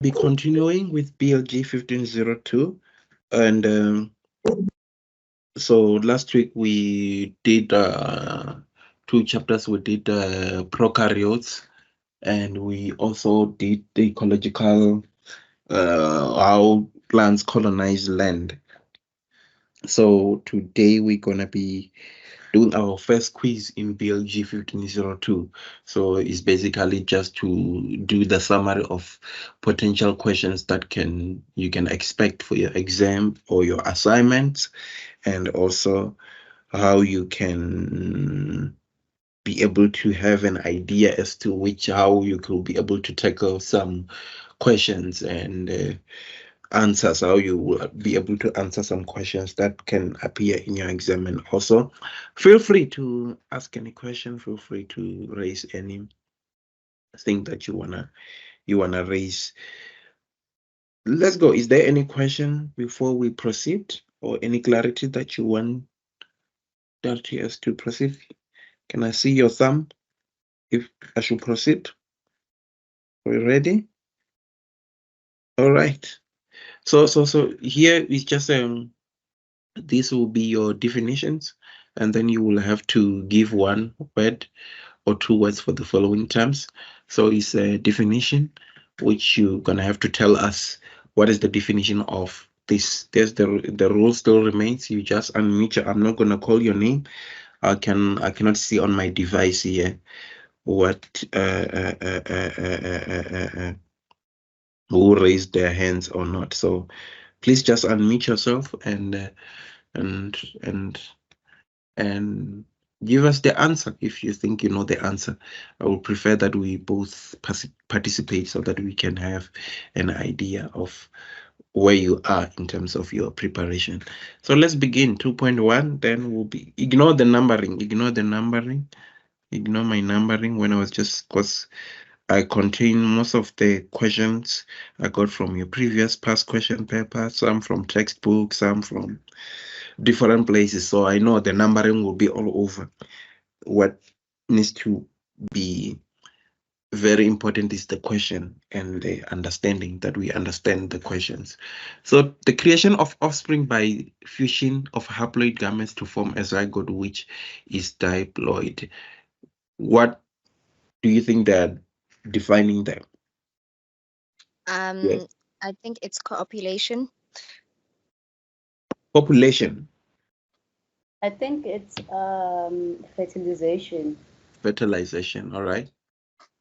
be continuing with BLG1502, and so last week we did 2 chapters. We did prokaryotes, and we also did the ecological how plants colonize land. So today we're gonna be doing our first quiz in BLG 1502. So it's basically just to do the summary of potential questions that you can expect for your exam or your assignments, and also how you can be able to have an idea as to how you could be able to tackle some questions and answers, how you will be able to answer some questions that can appear in your exam. And also feel free to ask any question, feel free to raise any thing that you wanna raise. Let's go. Is there any question before we proceed, or any clarity that you want us to proceed? Can I see your thumb if I should proceed? Are we ready? All right. So here is just this will be your definitions, and then you will have to give one word or 2 words for the following terms. So it's a definition, which you're gonna have to tell us what is the definition of this. There's the rule still remains. You just unmute I'm not gonna call your name. I cannot see on my device here what who raised their hands or not. So please just unmute yourself and give us the answer if you think you know the answer. I would prefer that we both participate so that we can have an idea of where you are in terms of your preparation. So let's begin. 2.1, then we'll be ignore my numbering when I was just, because I contain most of the questions I got from your previous past question paper, some from textbook, some from different places. So I know the numbering will be all over. What needs to be very important is the question and the understanding, that we understand the questions. So the creation of offspring by fusion of haploid gametes to form a zygote, which is diploid. What do you think they're defining them? Yes. I think it's copulation. Population. I think it's fertilization. Fertilization, all right.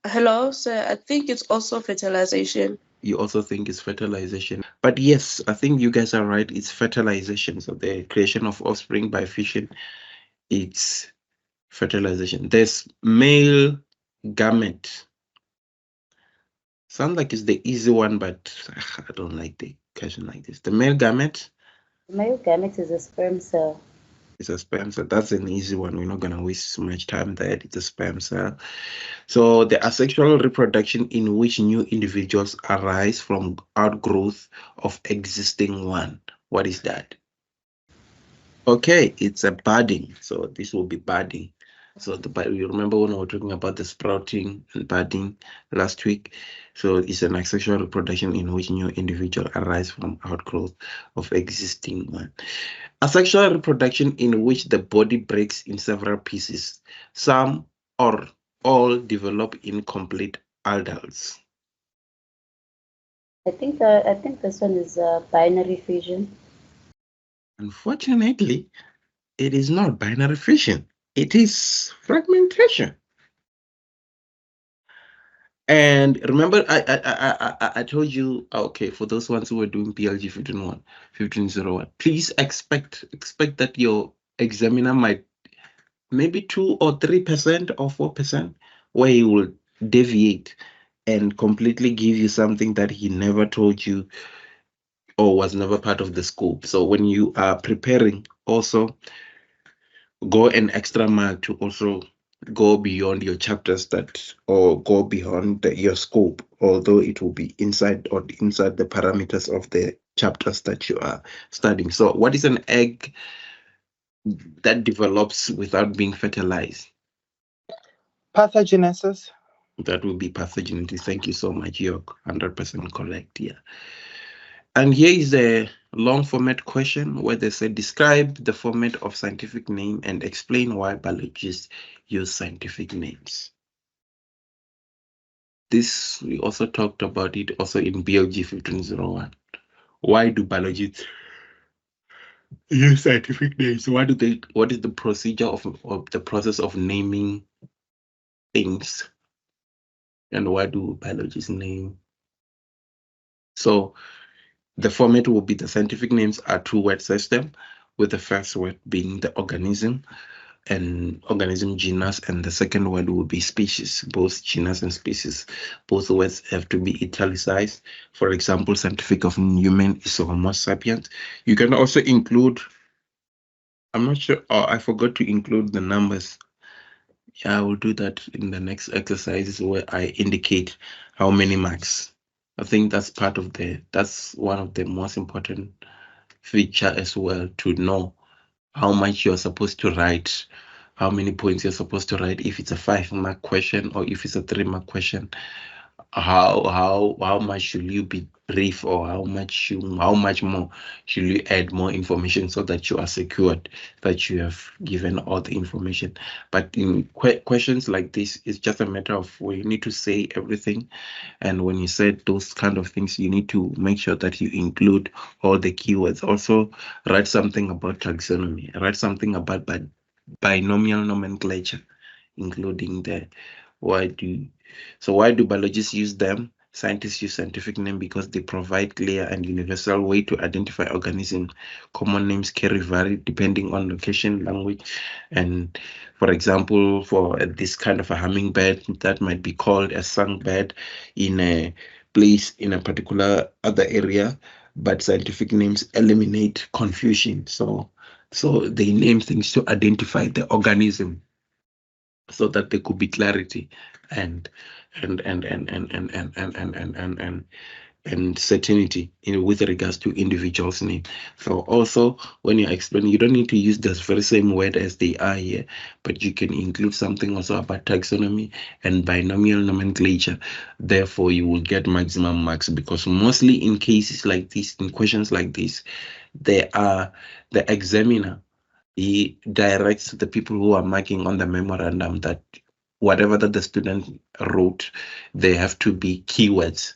Hello, sir. I think it's also fertilization. You also think it's fertilization. But yes, I think you guys are right. It's fertilization. So the creation of offspring by fission, it's fertilization. There's male gamete. Sounds like it's the easy one, but I don't like the question like this. The male gamete. The male gamete is a sperm cell. It's a sperm cell. That's an easy one. We're not going to waste much time there. It's a sperm cell. So the asexual reproduction in which new individuals arise from outgrowth of existing one. What is that? Okay, it's a budding. So this will be budding. So you remember when we were talking about the sprouting and budding last week? So it's an asexual reproduction in which new individual arise from outgrowth of existing one. Asexual reproduction in which the body breaks in several pieces. Some or all develop incomplete adults. I think this one is binary fission. Unfortunately, it is not binary fission. It is fragmentation. And remember, I told you, okay, for those ones who were doing BLG 1501, please expect that your examiner might maybe 2 or 3% or 4% where he will deviate and completely give you something that he never told you or was never part of the scope. So when you are preparing, also go an extra mile to also go beyond your chapters or go beyond your scope, although it will be inside the parameters of the chapters that you are studying. So what is an egg that develops without being fertilized? Pathogenesis. That will be pathogeneity. Thank you so much. You're 100% correct here. And here is a long format question where they say describe the format of scientific name and explain why biologists use scientific names. This, we also talked about it also in BLG1501. Why do biologists use scientific names? What is the procedure of the process of naming things? And why do biologists name? So the format will be the scientific names are two-word system, with the first word being the organism and organism genus, and the second word will be species. Both genus and species, both words have to be italicized. For example, scientific of human is Homo sapiens. You can also include, I'm not sure, oh, I forgot to include the numbers. Yeah, I will do that in the next exercises where I indicate how many marks. I think that's that's one of the most important feature as well, to know how much you're supposed to write, how many points you're supposed to write, if it's a 5-mark question or if it's a 3-mark question. How much should you be brief, or how much more should you add more information so that you are secured that you have given all the information. But in questions like this, it's just a matter of where you need to say everything, and when you said those kind of things, you need to make sure that you include all the keywords. Also write something about taxonomy, write something about binomial nomenclature, including the why do biologists use them? Scientists use scientific name because they provide clear and universal way to identify organisms. Common names vary depending on location, language, and for example, for this kind of a hummingbird, that might be called a songbird in a place in a particular other area, but scientific names eliminate confusion. So they name things to identify the organism, so that there could be clarity and certainty with regards to individuals' name. So also, when you're explaining, you don't need to use the very same word as they are here, but you can include something also about taxonomy and binomial nomenclature. Therefore, you will get maximum marks, because mostly in cases like this, in questions like this, they are the examiner. He directs the people who are marking on the memorandum that whatever that the student wrote, they have to be keywords.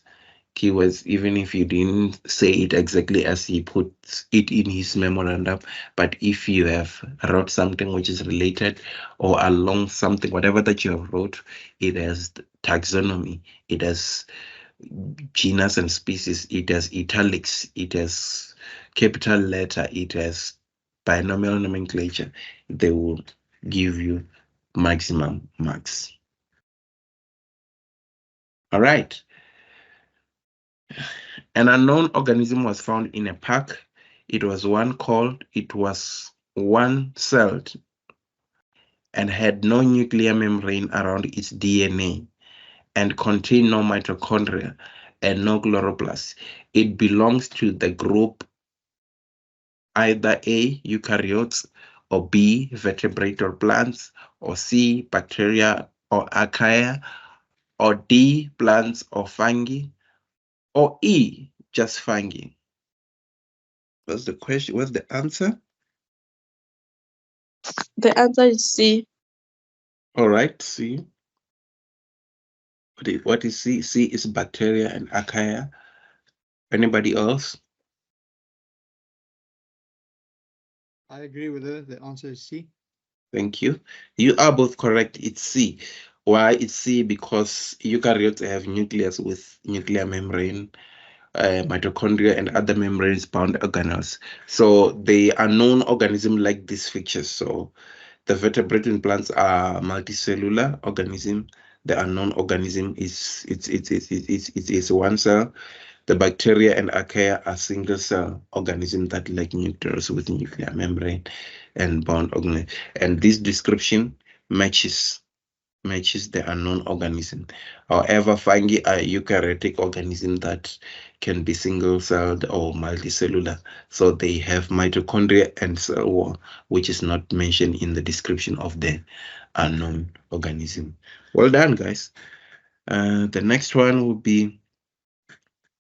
Keywords, even if you didn't say it exactly as he puts it in his memorandum, but if you have wrote something which is related or along something, whatever that you have wrote, it has taxonomy, it has genus and species, it has italics, it has capital letter, it has binomial nomenclature, they will give you maximum marks. All right. An unknown organism was found in a park. It was one-celled and had no nuclear membrane around its DNA and contained no mitochondria and no chloroplast. It belongs to the group either A, eukaryotes, or B, vertebrate or plants, or C, bacteria or archaea, or D, plants or fungi, or E, just fungi. What's the question? What's the answer? The answer is C. All right, C. What is C? C is bacteria and archaea. Anybody else? I agree with her. The answer is C. Thank you. You are both correct. It's C. Why it's C? Because eukaryotes have nucleus with nuclear membrane, mitochondria, and other membranes-bound organelles. So they are known organisms like these features. So the vertebrate plants are multicellular organism. The unknown organism is it's one cell. The bacteria and archaea are single cell organisms that lack nucleus with nuclear membrane and bound organelle. And this description matches the unknown organism. However, fungi are eukaryotic organisms that can be single-celled or multicellular. So they have mitochondria and cell wall, which is not mentioned in the description of the unknown organism. Well done, guys. The next one will be,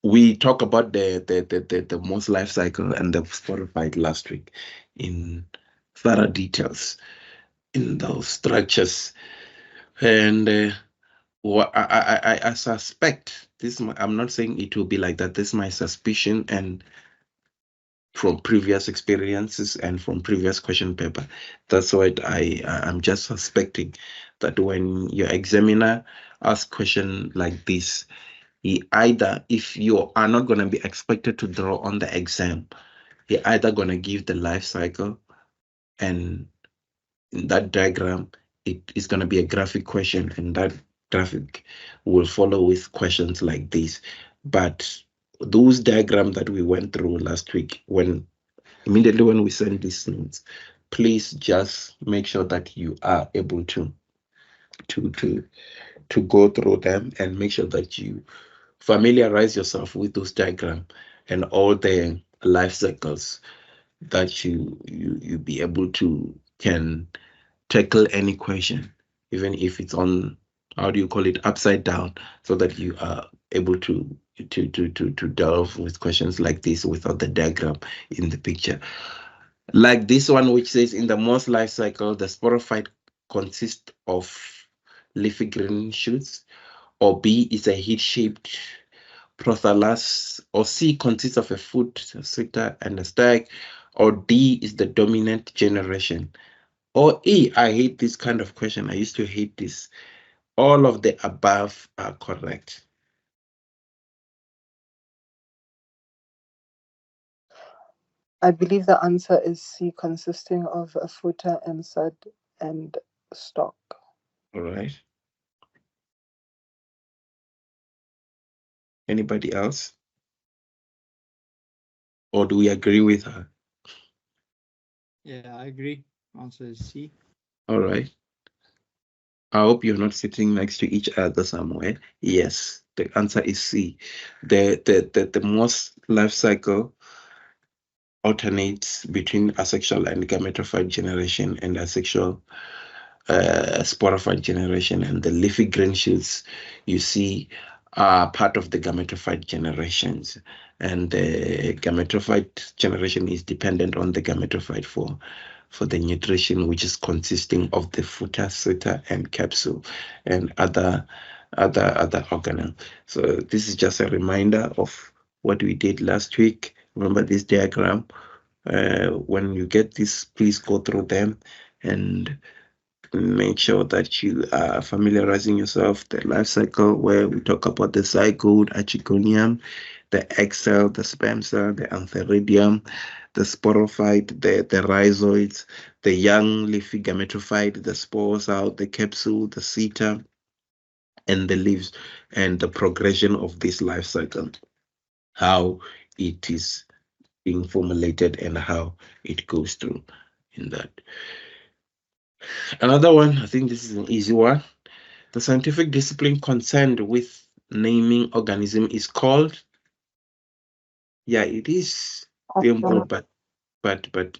we talk about the most life cycle and the sporified last week in thorough details in those structures. And I suspect this, I'm not saying it will be like that, this is my suspicion, and from previous experiences and from previous question paper. That's what I'm just suspecting, that when your examiner asks question like this, he either, if you are not going to be expected to draw on the exam, he either going to give the life cycle, and in that diagram, it is going to be a graphic question, and that graphic will follow with questions like this. But those diagrams that we went through last week, immediately when we send these notes, please just make sure that you are able to go through them and make sure that you familiarize yourself with those diagrams and all the life cycles, that you be able to can tackle any question, even if it's on, how do you call it, upside down, so that you are able to delve with questions like this without the diagram in the picture. Like this one, which says, in the moss life cycle, the sporophyte consists of leafy green shoots, or B is a heat-shaped prothallus, or C consists of a foot, a sector, and a stag, or D is the dominant generation, or E, I hate this kind of question. I used to hate this. All of the above are correct. I believe the answer is C, consisting of a footer and stud and stock. All right. Anybody else? Or do we agree with her? Yeah, I agree. Answer is C. All right. I hope you're not sitting next to each other somewhere. Yes, the answer is C. The most life cycle alternates between asexual and gametophyte generation and asexual sporophyte generation, and the leafy green shoots you see are part of the gametophyte generations, and the gametophyte generation is dependent on the gametophyte for the nutrition, which is consisting of the footer, seta, and capsule, and other organelle. So this is just a reminder of what we did last week. Remember this diagram. When you get this, please go through them and make sure that you are familiarizing yourself the life cycle, where we talk about the zygote, archegonium, the egg cell, the sperm cell, the antheridium, the sporophyte, the rhizoids, the young leafy gametophyte, the spore cell, the capsule, the seta, and the leaves, and the progression of this life cycle, how it is being formulated and how it goes through in that. Another one, I think this is an easy one. The scientific discipline concerned with naming organism is called, yeah, it is simple, but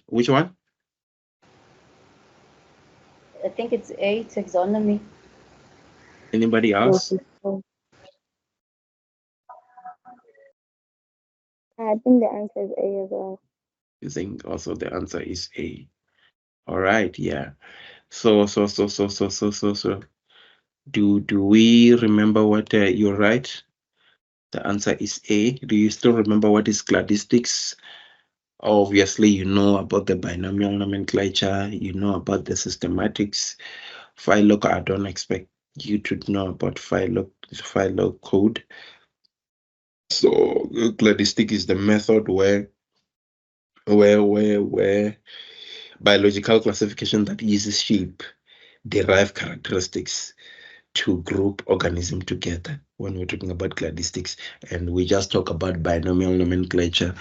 which one? I think it's A, taxonomy. Anybody else? I think the answer is A as well. You think also the answer is A. All right, yeah. So do we remember what you're right? The answer is A. Do you still remember what is cladistics? Obviously, you know about the binomial nomenclature, you know about the systematics. Philo, I don't expect you to know about philo code. So cladistic is the method where biological classification that uses shape, derive characteristics to group organism together, when we're talking about cladistics. And we just talk about binomial nomenclature,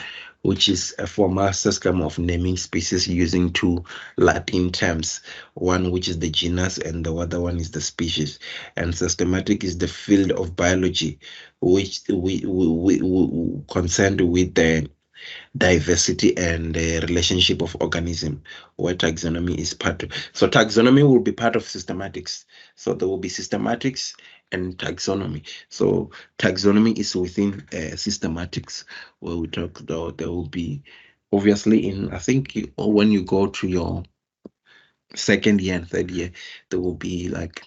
which is a formal system of naming species using two Latin terms, one which is the genus and the other one is the species. And systematic is the field of biology which we concerned with the diversity and the relationship of organism, where taxonomy is part of. So taxonomy will be part of systematics. So there will be systematics and taxonomy. So taxonomy is within systematics, where we talk about there will be obviously in I think when you go to your second year and third year, there will be like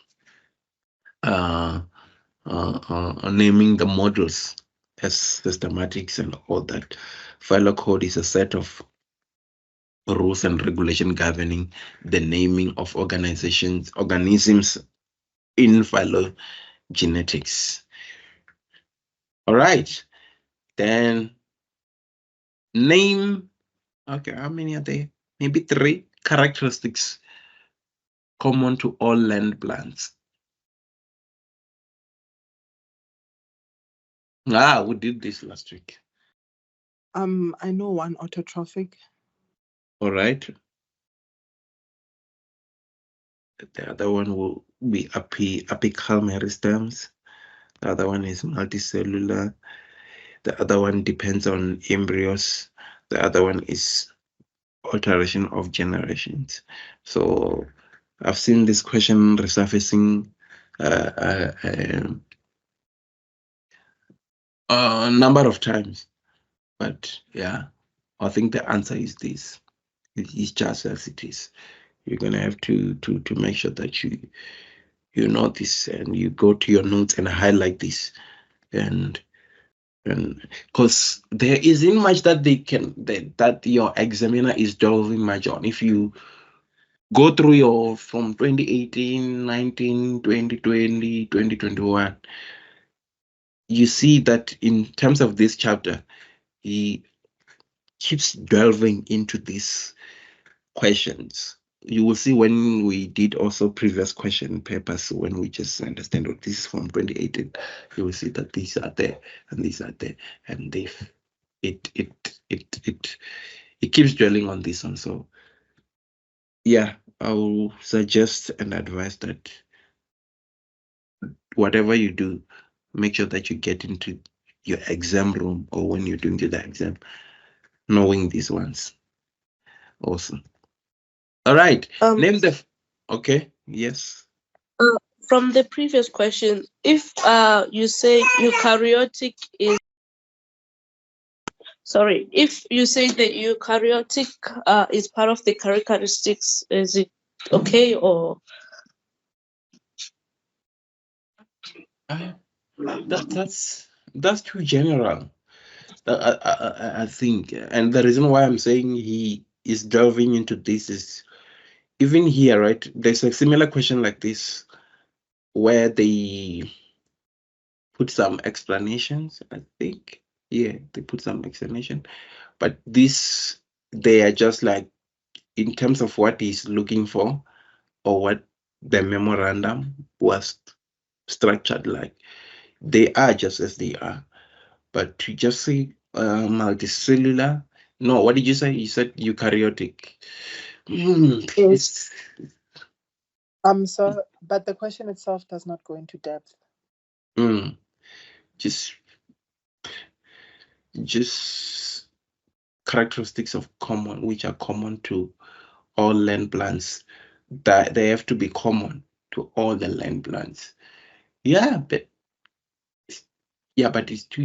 naming the modules as systematics and all that. Philo code is a set of rules and regulation governing the naming of organisms in phylogenetics. All right, then name. Okay, how many are there? Maybe 3 characteristics common to all land plants. We did this last week. I know one autotrophic. All right. The other one will be apical meristems. The other one is multicellular. The other one depends on embryos. The other one is alteration of generations. So I've seen this question resurfacing a number of times, but yeah, I think the answer is this. It is just as it is. You're gonna have to make sure that you know this and you go to your notes and highlight this and because there isn't much that that your examiner is delving much on. If you go through your from 2018, 19, 2020, 2021, you see that in terms of this chapter, he keeps delving into these questions. You will see when we did also previous question papers, when we just understand what this is from 2018, you will see that these are there and these are there, and it keeps dwelling on this one. So yeah, I will suggest and advise that whatever you do, make sure that you get into your exam room or when you're doing the exam, knowing these ones. Awesome. All right. Name the. Okay. Yes. From the previous question, if you say eukaryotic is if you say that eukaryotic is part of the characteristics, is it okay or? That's too general. I think, and the reason why I'm saying he is delving into this is even here, right? There's a similar question like this where they put some explanations. I think, yeah, they put some explanation, but this they are just like in terms of what he's looking for or what the memorandum was structured like. They are just as they are. But to just say multicellular, no, what did you say? You said eukaryotic. Yes. So, but the question itself does not go into depth. Just characteristics of common, which are common to all land plants. That they have to be common to all the land plants. Yeah, but it's too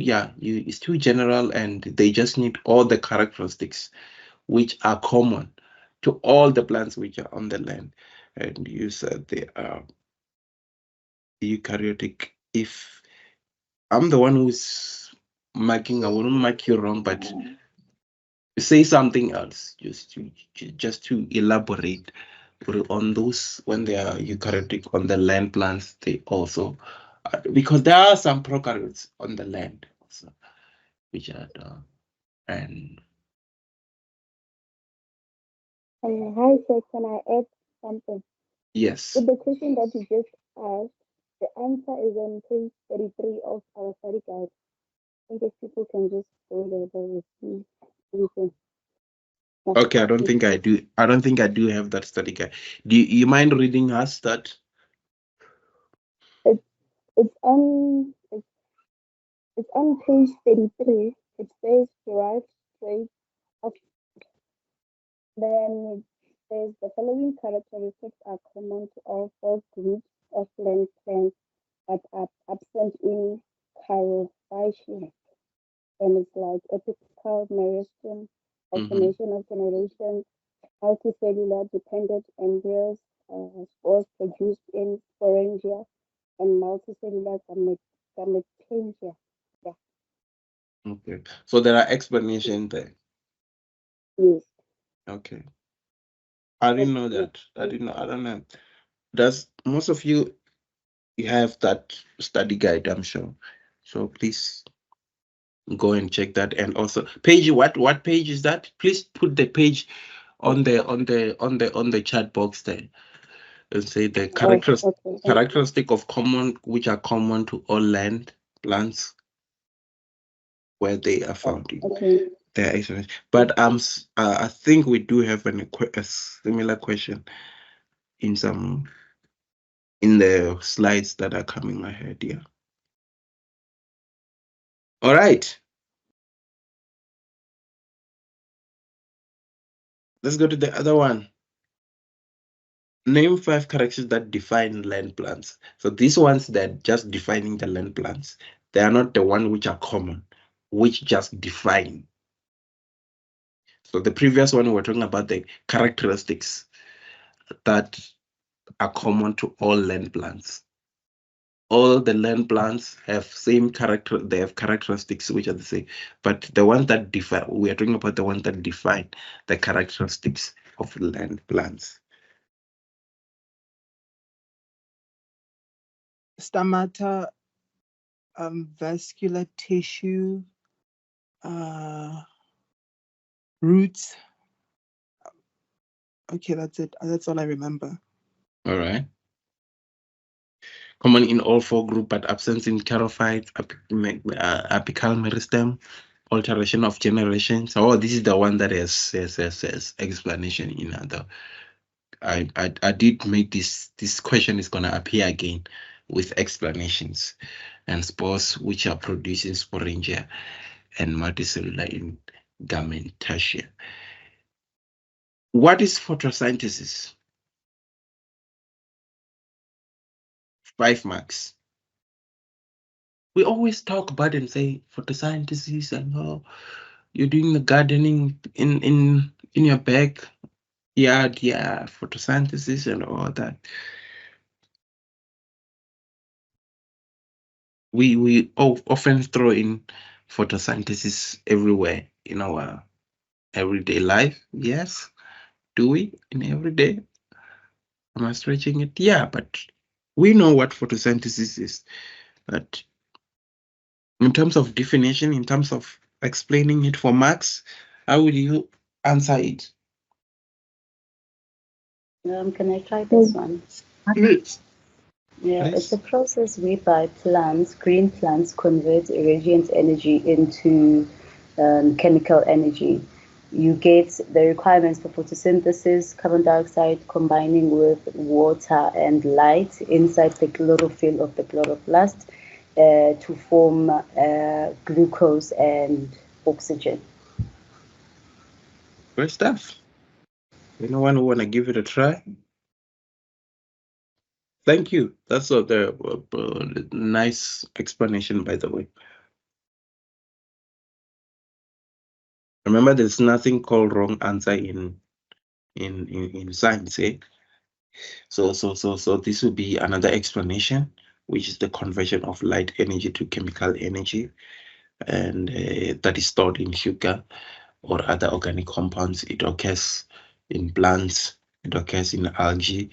general, and they just need all the characteristics which are common to all the plants which are on the land. And you said they are eukaryotic. If I'm the one who's marking, I wouldn't mark you wrong, but say something else just to elaborate on those when they are eukaryotic on the land plants. They also because there are some prokaryotes on the land also, which are and Hi, sir. Can I add something? yes. With the question that you just asked, the answer is on page 33 of our study guide. I think if people can just go there, they will see everything. Okay, I don't think I do. I don't think I do have that study guide. Do you mind reading us that? It's on page 33. It says derived trait of. Then it says the following characteristics are common to all four groups of land plants. but are absent in carophyceae. And it's like apical meristem, formation of generations, multicellular dependent embryos, spores produced in sporangia, and multicellular gametangia. Yeah. Okay. So there are explanations there. Yes. Okay. I didn't know that. I don't know. Does most of you have that study guide, I'm sure. So please go and check that. And also page, what page is that? Please put the page on the chat box there. And say the characteristic of common, which are common to all land plants where they are found in. Okay. But I think we do have a similar question in the slides that are coming ahead here. All right. Let's go to the other one. Name 5 characters that define land plants. So these ones that just defining the land plants, they are not the one which are common, which just define. So the previous one, we're talking about the characteristics that are common to all land plants. All the land plants have same character, they have characteristics which are the same. But the ones that differ, we are talking about the ones that define the characteristics of land plants. Stomata, vascular tissue, roots. Okay, that's it. That's all I remember. All right. Common in all 4 groups, but absence in charophytes, apical meristem, alteration of generations. Oh, this is the one that has explanation in other. I did make this question is gonna appear again with explanations, and spores which are produced in sporangia and multicellular in gametacea. What is photosynthesis? 5 marks. We always talk about and say photosynthesis and oh, you're doing the gardening in your backyard, yeah, photosynthesis and all that. We often throw in photosynthesis everywhere in our everyday life. Yes, do we in everyday? Am I stretching it? Yeah, but we know what photosynthesis is. But in terms of definition, in terms of explaining it for Max, how will you answer it? Can I try this one? Please. Yeah, it's a process whereby green plants convert radiant energy into chemical energy. You get the requirements for photosynthesis, carbon dioxide combining with water and light inside the chlorophyll of the chloroplast to form glucose and oxygen. Great stuff. Anyone who want to give it a try? Thank you. That's a nice explanation, by the way. Remember, there's nothing called wrong answer in science, eh? So this will be another explanation, which is the conversion of light energy to chemical energy, and that is stored in sugar or other organic compounds. It occurs in plants. It occurs in algae.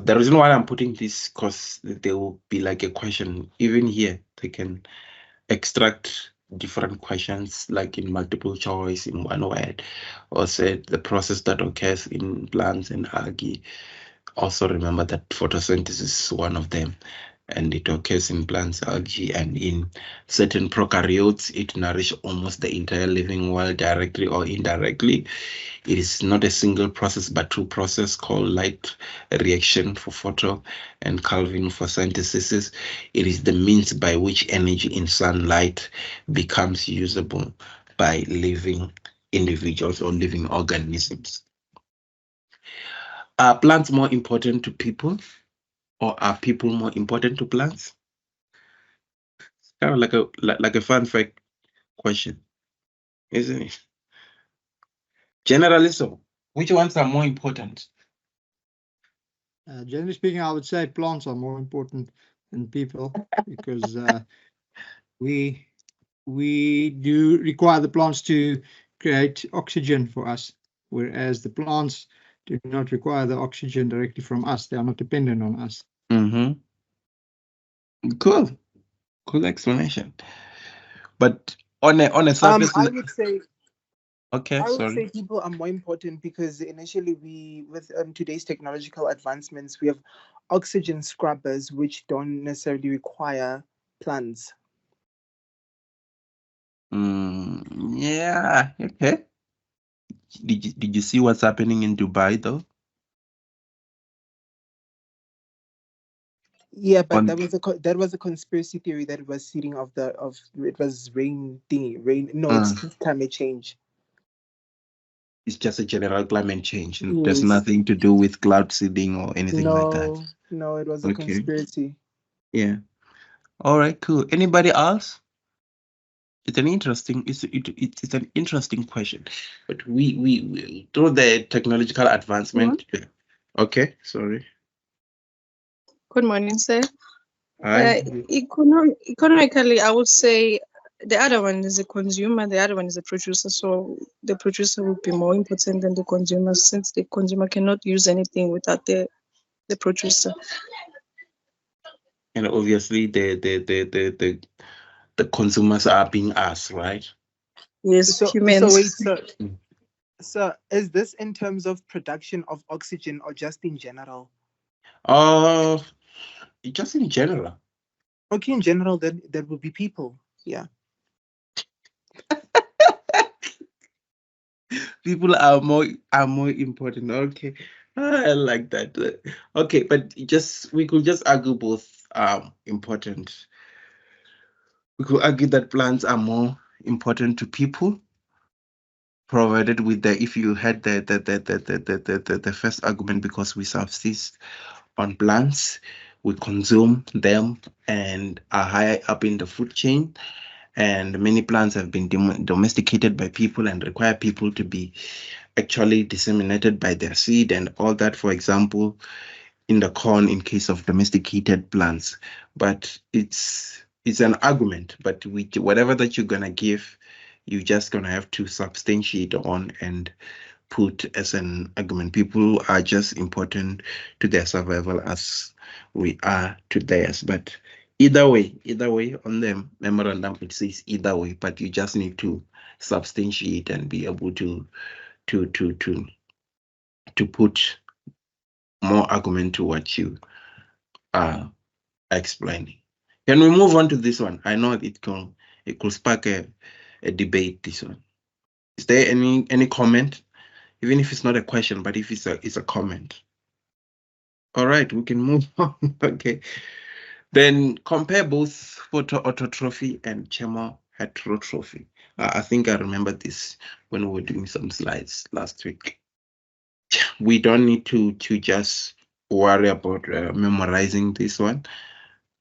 The reason why I'm putting this, because there will be like a question even here. They can extract different questions like in multiple choice in one word, or say the process that occurs in plants and algae. Also remember that photosynthesis is one of them, and it occurs in plants, algae, and in certain prokaryotes. It nourishes almost the entire living world directly or indirectly. It is not a single process, but 2 processes called light reaction for photo and Calvin for synthesis. It is the means by which energy in sunlight becomes usable by living individuals or living organisms. Are plants more important to people, or are people more important to plants? Kind of like a fun fact question, isn't it? Generally, so which ones are more important? Generally speaking, I would say plants are more important than people because we do require the plants to create oxygen for us, whereas the plants do not require the oxygen directly from us. They are not dependent on us. Mm-hmm. Cool explanation. But on a surface, I would say okay, I would sorry. say people are more important because initially with today's technological advancements, we have oxygen scrubbers which don't necessarily require plants. Yeah, okay. Did you see what's happening in Dubai though? Yeah, but On that was a conspiracy theory that was seeding of it was rain thingy rain. No, uh, it's climate change. it's just a general climate change, and there's Yes. nothing to do with cloud seeding or anything like that. No, it was a Okay. conspiracy. Yeah. All right. Cool. Anybody else? It's an interesting question, but we through the technological advancement. Okay. Sorry. Good morning, sir. Hi. Economically, I would say the other one is a consumer, the other one is a producer. So the producer would be more important than the consumer, since the consumer cannot use anything without the producer. And obviously the consumers are being us, right? Yes, So humans. wait, sir. Mm. Sir, is this in terms of production of oxygen or just in general? Just in general. Okay, in general, then that would be people. Yeah. People are more important. Okay, I like that. Okay, but we could just argue both important. We could argue that plants are more important to people, provided with if you had the first argument, because we subsist on plants, we consume them and are higher up in the food chain. And many plants have been domesticated by people and require people to be actually disseminated by their seed and all that. For example, in the corn, in case of domesticated plants. But it's an argument. But whatever that you're gonna give, you're just gonna have to substantiate on and put as an argument. People are just important to their survival as we are to theirs. But either way, on the memorandum it says either way, but you just need to substantiate and be able to put more argument to what you are explaining. Can we move on to this one? I know it could spark a debate. This one. Is there any comment? Even if it's not a question, but if it's a comment. All right, we can move on. Okay. Then compare both photoautotrophy and chemoheterotrophy. I think I remember this when we were doing some slides last week. We don't need to just worry about memorizing this one,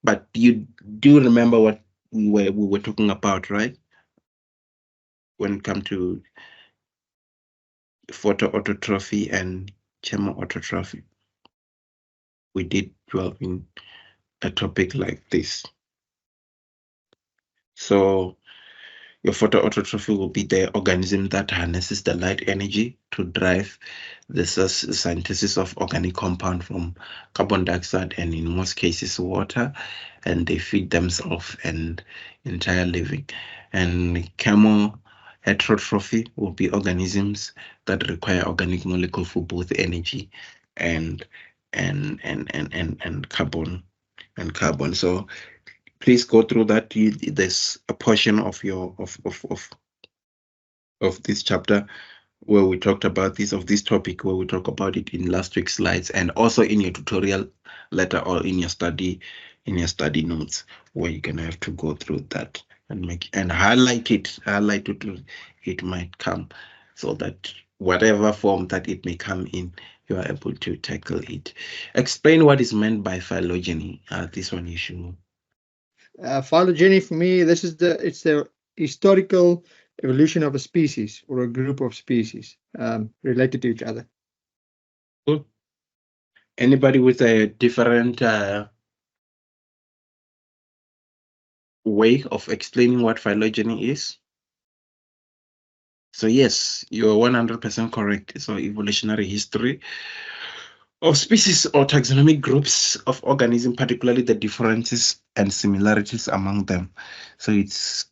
but you do remember what we were talking about, right? When it comes to photoautotrophy and chemoautotrophy, we did dwell in a topic like this. So your photoautotrophy will be the organism that harnesses the light energy to drive the synthesis of organic compound from carbon dioxide and in most cases water, and they feed themselves and entire living. And chemoheterotrophy will be organisms that require organic molecule for both energy and carbon So please go through that. There's a portion of your of this chapter where we talked about this topic, where we talk about it in last week's slides, and also in your tutorial letter or in your study notes, where you're gonna have to go through that and highlight it. It might come, so that whatever form that it may come in, you are able to tackle it. Explain what is meant by phylogeny. This one you should Phylogeny for me, it's the historical evolution of a species or a group of species related to each other. Cool. Anybody with a different way of explaining what phylogeny is? So yes, you're 100% correct. So evolutionary history of species or taxonomic groups of organisms, particularly the differences and similarities among them. So it's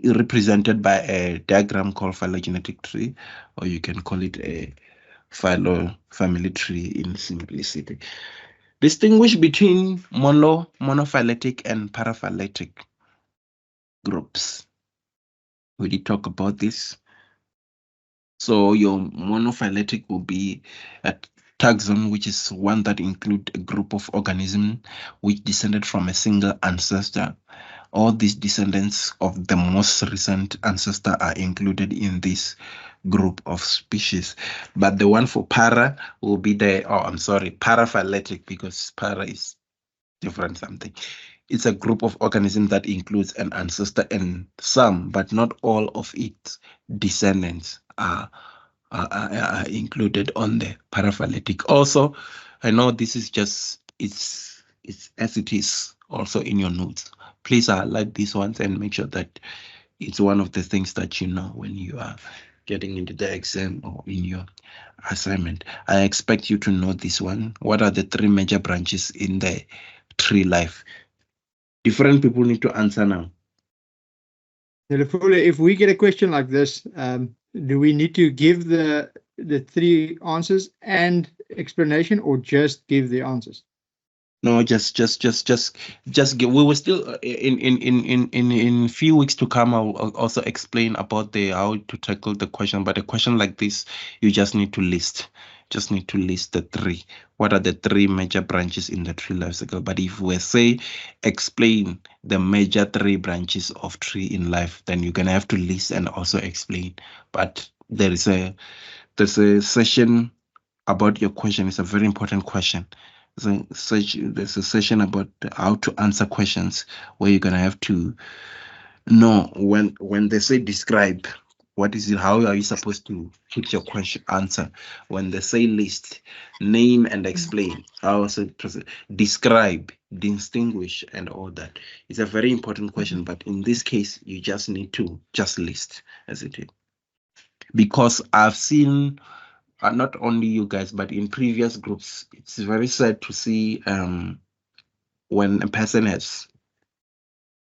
represented by a diagram called phylogenetic tree, or you can call it a family tree in simplicity. Distinguish between monophyletic and paraphyletic groups. We did talk about this. So your monophyletic will be a taxon, which is one that includes a group of organisms which descended from a single ancestor. All these descendants of the most recent ancestor are included in this group of species. But the one for para will be paraphyletic, because para is different something. It's a group of organisms that includes an ancestor, and some, but not all of its descendants are included on the paraphyletic. Also, I know this is just it's as it is also in your notes. Please highlight these ones and make sure that it's one of the things that you know when you are getting into the exam or in your assignment. I expect you to know this one. What are the three major branches in the tree life? Different people need to answer now. If we get a question like this, do we need to give the three answers and explanation, or just give the answers? No, just give. We will still in few weeks to come. I'll also explain about how to tackle the question. But a question like this, you just need to list. Just need to list the three. What are the three major branches in the tree life cycle? But if we say explain the major three branches of tree in life, then you're gonna have to list and also explain. But there's a session about your question. It's a very important question. There's a session about how to answer questions where you're gonna have to know when they say describe, what is it, how are you supposed to put your question answer? When they say list, name and explain, how is it describe, distinguish, and all that. It's a very important question, but in this case you just need to just list as it is, because I've seen not only you guys, but in previous groups, it's very sad to see when a person has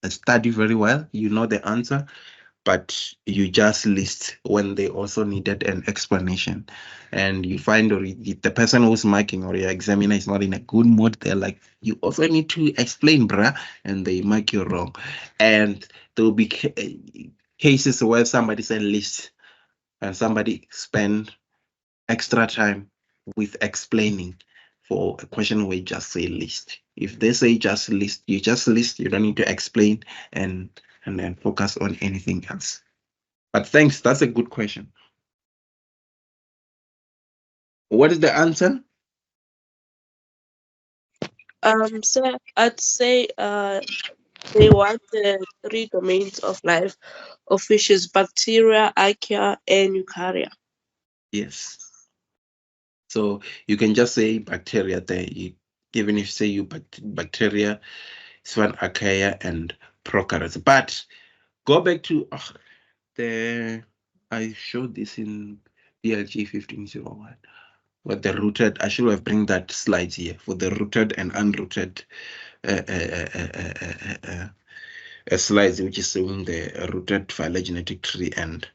studied very well, you know the answer, but you just list when they also needed an explanation. And you find the person who's marking or your examiner is not in a good mood. They're like, you also need to explain, bruh, and they mark you wrong. And there will be cases where somebody said list and somebody spend extra time with explaining for a question where you just say list. If they say just list, you just list. You don't need to explain and then focus on anything else. But thanks, that's a good question. What is the answer? Sir, I'd say they want the three domains of life of fishes: bacteria, archaea, and eukarya. Yes. So you can just say bacteria there. Even if you say bacteria, it's one archaea and prokaryotes. But go back to I showed this in BLG1501. What the rooted, I should have bring that slides here for the rooted and unrooted slides, which is showing the rooted phylogenetic tree and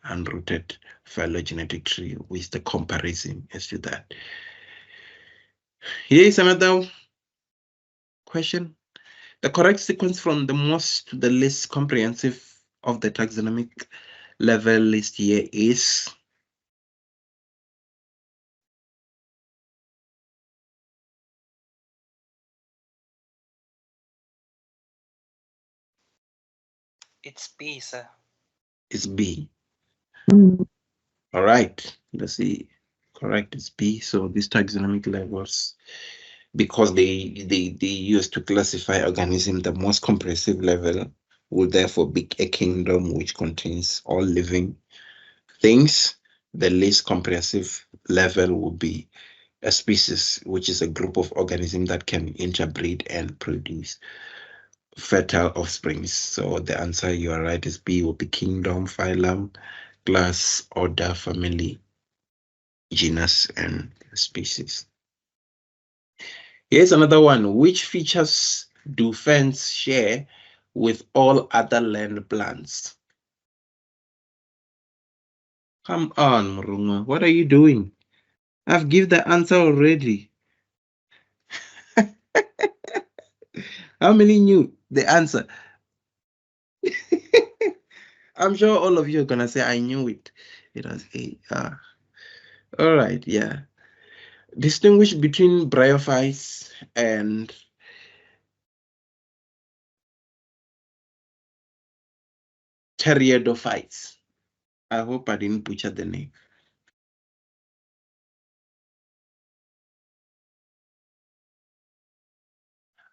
unrooted phylogenetic tree with the comparison as to that. Here is another question. The correct sequence from the most to the least comprehensive of the taxonomic level list here is It's B, sir. It's B. All right, let's see. Correct is B. So these taxonomic levels because they use to classify organism. The most comprehensive level will therefore be a kingdom which contains all living things. The least comprehensive level will be a species, which is a group of organisms that can interbreed and produce fertile offsprings. So the answer, you are right, is B, will be kingdom, phylum, class, order, family, genus, and species. Here's another one. Which features do ferns share with all other land plants? Come on, Murunga. What are you doing? I've given the answer already. How many knew the answer? I'm sure all of you are gonna say, I knew it. It was A. All right, yeah. Distinguish between bryophytes and pteridophytes. I hope I didn't butcher the name.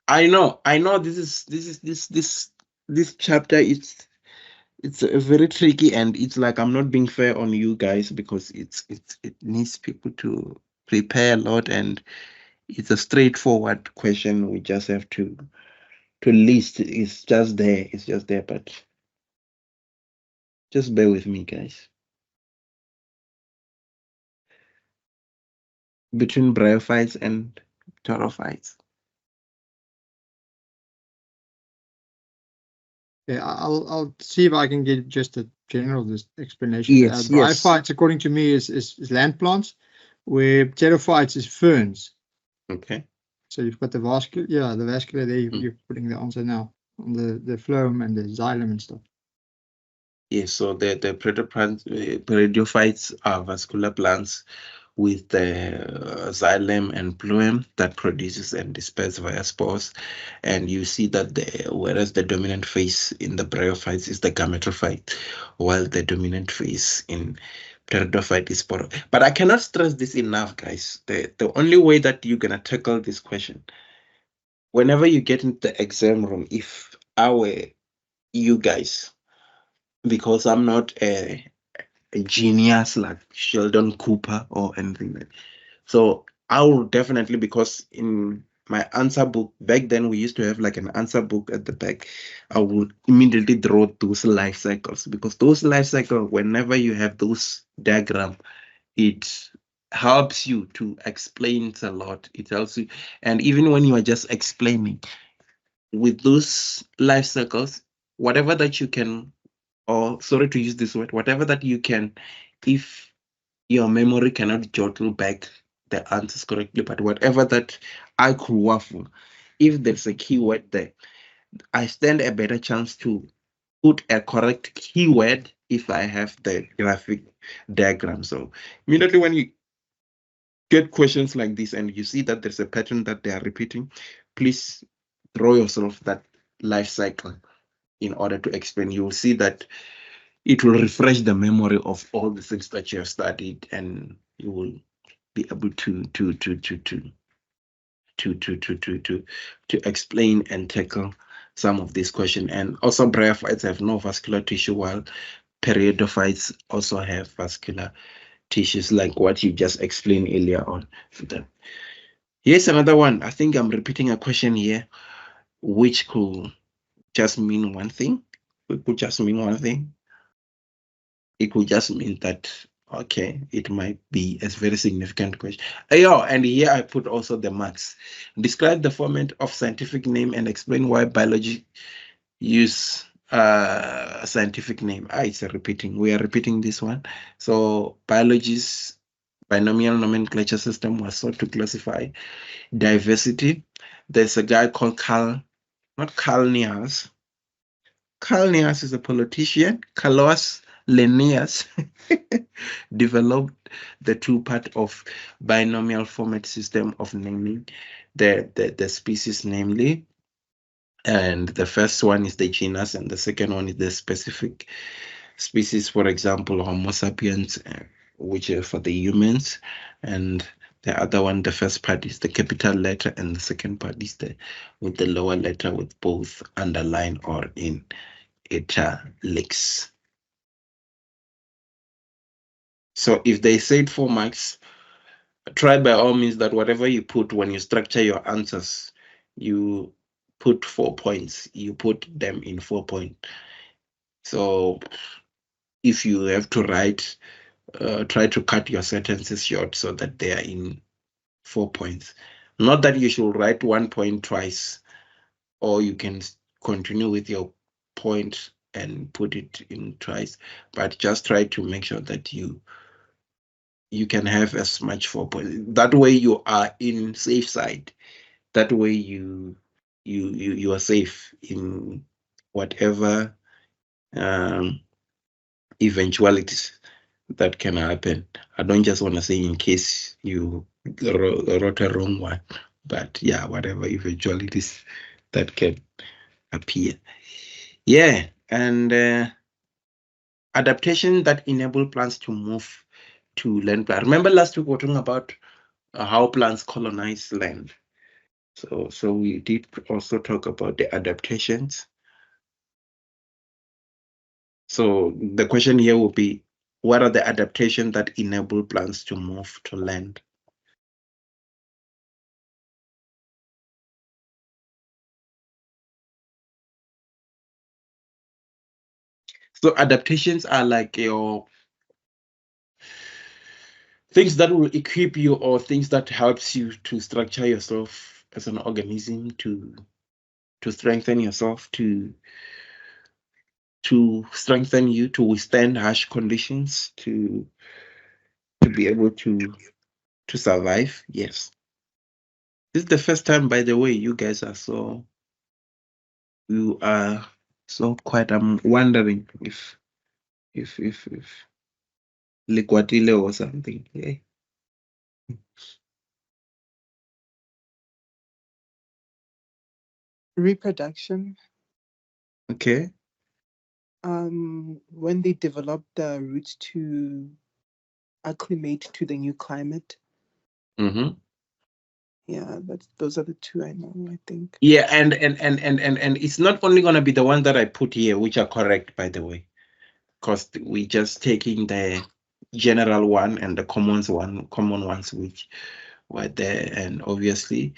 I know this chapter it's a very tricky, and it's like I'm not being fair on you guys because it needs people to prepare a lot, and it's a straightforward question. We just have to list. It's just there, but just bear with me, guys. Between bryophytes and pterophytes. Yeah, I'll see if I can get just a general explanation. Yes, yes. Bryophytes, according to me, is land plants, where pterophytes is ferns. Okay. So you've got the vascular, there. You're putting the answer now on the phloem and the xylem and stuff. Yes, so the pteridophytes are vascular plants with the xylem and phloem that produces and disperses via spores. And you see that whereas the dominant phase in the bryophytes is the gametophyte, while the dominant phase in pteridophyte is spore. But I cannot stress this enough, guys. The only way that you're gonna tackle this question, whenever you get into the exam room, if I were you guys, because I'm not a genius like Sheldon Cooper or anything like that. So I will definitely, because in my answer book back then we used to have like an answer book at the back, I would immediately draw those life cycles, because those life cycles, whenever you have those diagram, it helps you to explain a lot. It helps you, and even when you are just explaining with those life cycles, whatever that you can, or sorry to use this word, whatever that you can, if your memory cannot jottle back the answers correctly, but whatever that I could waffle, if there's a keyword there, I stand a better chance to put a correct keyword if I have the graphic diagram. So immediately when you get questions like this and you see that there's a pattern that they are repeating, please draw yourself that life cycle in order to explain. You will see that it will refresh the memory of all the things that you have studied, and you will be able to explain and tackle some of these questions. And also bryophytes have no vascular tissue, while pteridophytes also have vascular tissues, like what you just explained earlier on. Here's another one. I think I'm repeating a question here, which could just mean one thing. It could just mean one thing. It could just mean that, okay, it might be a very significant question. Yeah, and here I put also the marks. Describe the format of scientific name and explain why biology use scientific name. It's a repeating. We are repeating this one. So biology's binomial nomenclature system was sought to classify diversity. There's a guy called not Carl Linnaeus. Carl Linnaeus is a politician. Carlos Linnaeus developed the two-part of binomial format system of naming the species, namely, and the first one is the genus, and the second one is the specific species. For example, Homo sapiens, which are for the humans, and The other one, the first part is the capital letter, and the second part is with the lower letter with both underline or in italics. So if they said 4 marks, try by all means that whatever you put when you structure your answers, you put 4 points. You put them in 4 points. So if you have to write, try to cut your sentences short so that they are in 4 points. Not that you should write 1 point twice, or you can continue with your point and put it in twice, but just try to make sure that you can have as much 4 points. That way you are in safe side. That way you are safe in whatever eventualities that can happen. I don't just want to say in case you wrote a wrong one, but yeah, whatever eventualities that can appear. Yeah, and adaptation that enable plants to move to land. Remember last week we were talking about how plants colonize land. So we did also talk about the adaptations. So the question here will be, what are the adaptations that enable plants to move to land? So adaptations are like your things that will equip you, or things that helps you to structure yourself as an organism, to strengthen yourself, to strengthen you to withstand harsh conditions, to be able to survive. Yes. This is the first time, by the way, you guys are so quiet. I'm wondering if Liquatile or something. Yeah. Reproduction. Okay. When they develop the roots to acclimate to the new climate. Mm-hmm. Yeah, those are the two I know, I think. Yeah, and it's not only gonna be the ones that I put here, which are correct, by the way, because we just taking the general one and the common ones which were there, and obviously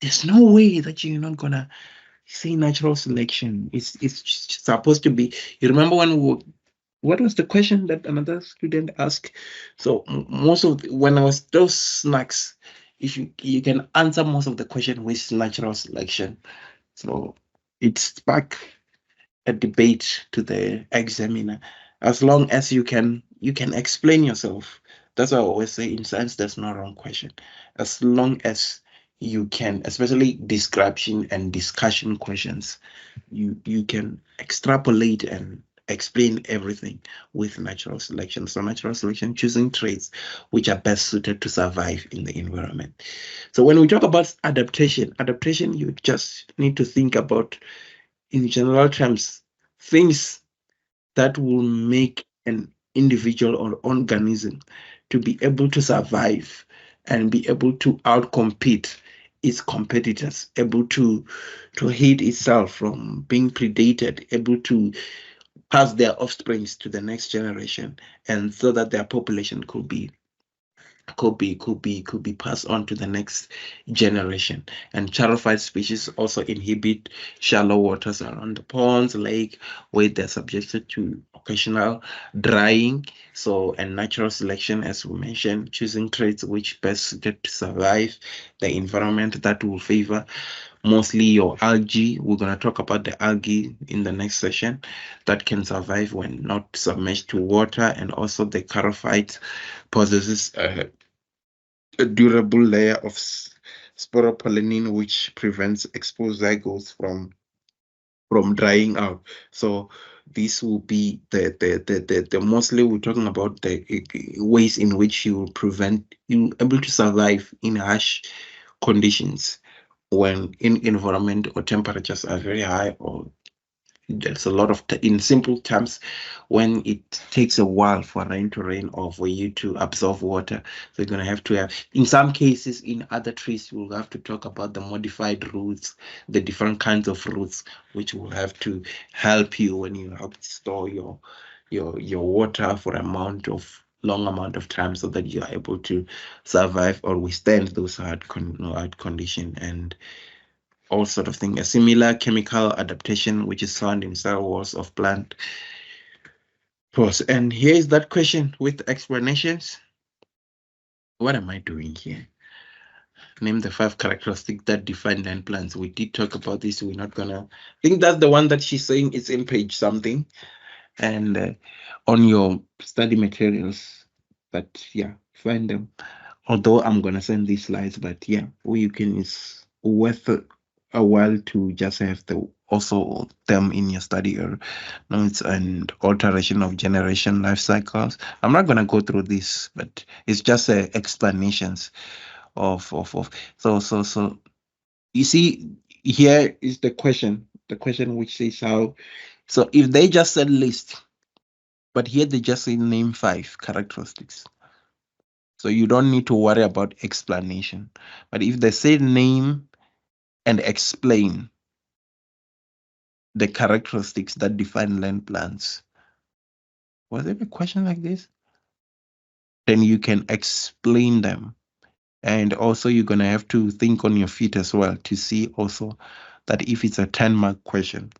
there's no way that you're not gonna say natural selection. It's supposed to be. You remember what was the question that another student asked? So most of when I was those snacks, if you can answer most of the question with natural selection. So it spark a debate to the examiner, as long as you can explain yourself. That's why I always say in science there's no wrong question, as long as you can, especially description and discussion questions, you can extrapolate and explain everything with natural selection. So natural selection, choosing traits which are best suited to survive in the environment. So when we talk about adaptation, you just need to think about, in general terms, things that will make an individual or organism to be able to survive and be able to outcompete its competitors, able to hid itself from being predated, able to pass their offsprings to the next generation, and so that their population could be passed on to the next generation. And charophyte species also inhabit shallow waters around the ponds, lake, where they're subjected to occasional drying. So, and natural selection, as we mentioned, choosing traits which best suited to survive the environment that will favor mostly your algae. We're going to talk about the algae in the next session that can survive when not submerged to water, and also the charophyte possesses a durable layer of sporopollenin which prevents exposed zygotes from drying out. So this will be the mostly we're talking about the ways in which you prevent you able to survive in harsh conditions when in environment or temperatures are very high, or There's a lot of, in simple terms, when it takes a while for rain to rain or for you to absorb water, so you're going to have, in some cases, in other trees, we'll have to talk about the modified roots, the different kinds of roots, which will have to help you when you have to store your water for long amount of time so that you're able to survive or withstand those hard condition and all sort of thing. A similar chemical adaptation which is found in cell walls of plant. And here is that question with explanations. What am I doing here? Name the 5 characteristics that define land plants. We did talk about this. We're not gonna. I think that's the one that she's saying it's in page something, and on your study materials. But yeah, find them. Although I'm gonna send these slides, but yeah, you can. It's worth a while to just have also them in your study or notes and alteration of generation life cycles. I'm not gonna go through this, but it's just explanations of so you see here is the question which says how. So if they just said list, but here they just say name 5 characteristics. So you don't need to worry about explanation. But if they say name and explain the characteristics that define land plants, was there a question like this? Then you can explain them. And also you're going to have to think on your feet as well to see also that if it's a 10-mark question,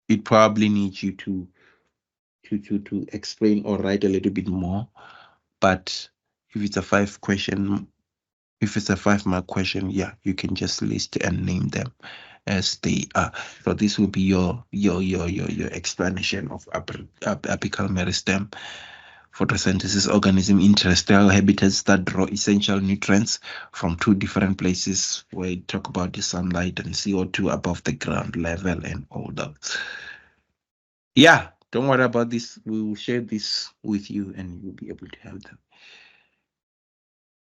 it probably needs you to explain or write a little bit more. But if it's a 5-mark question, yeah, you can just list and name them as they are. So this will be your explanation of apical meristem, photosynthesis organism in terrestrial habitats that draw essential nutrients from 2 different places, where you talk about the sunlight and CO2 above the ground level and all that. Yeah, don't worry about this. We will share this with you and you'll be able to help them.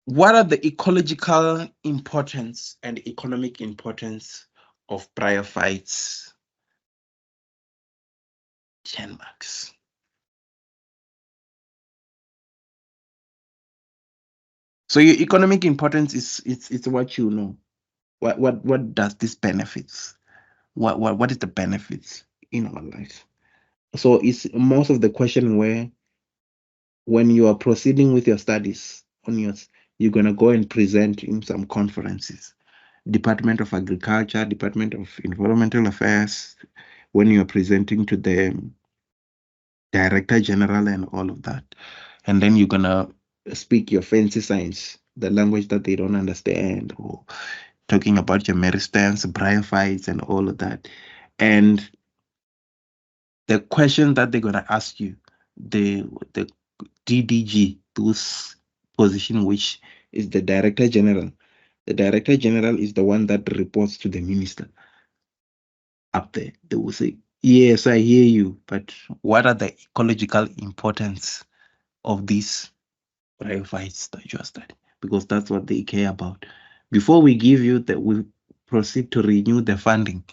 What are the ecological importance and economic importance of bryophytes? 10 marks. So your economic importance is it's what you know. What does this benefits? What is the benefits in our life? So it's most of the question where when you are proceeding with your studies on yours, you're gonna go and present in some conferences. Department of Agriculture, Department of Environmental Affairs, when you're presenting to the Director General and all of that. And then you're gonna speak your fancy science, the language that they don't understand, or talking about your meristems, bryophytes, and all of that. And the question that they're gonna ask you, the DDG, those position which is the Director General. The Director General is the one that reports to the minister. Up there, they will say, yes, I hear you, but what are the ecological importance of these bryophytes that you are studying? Because that's what they care about. Before we give you that, we proceed to renew the funding.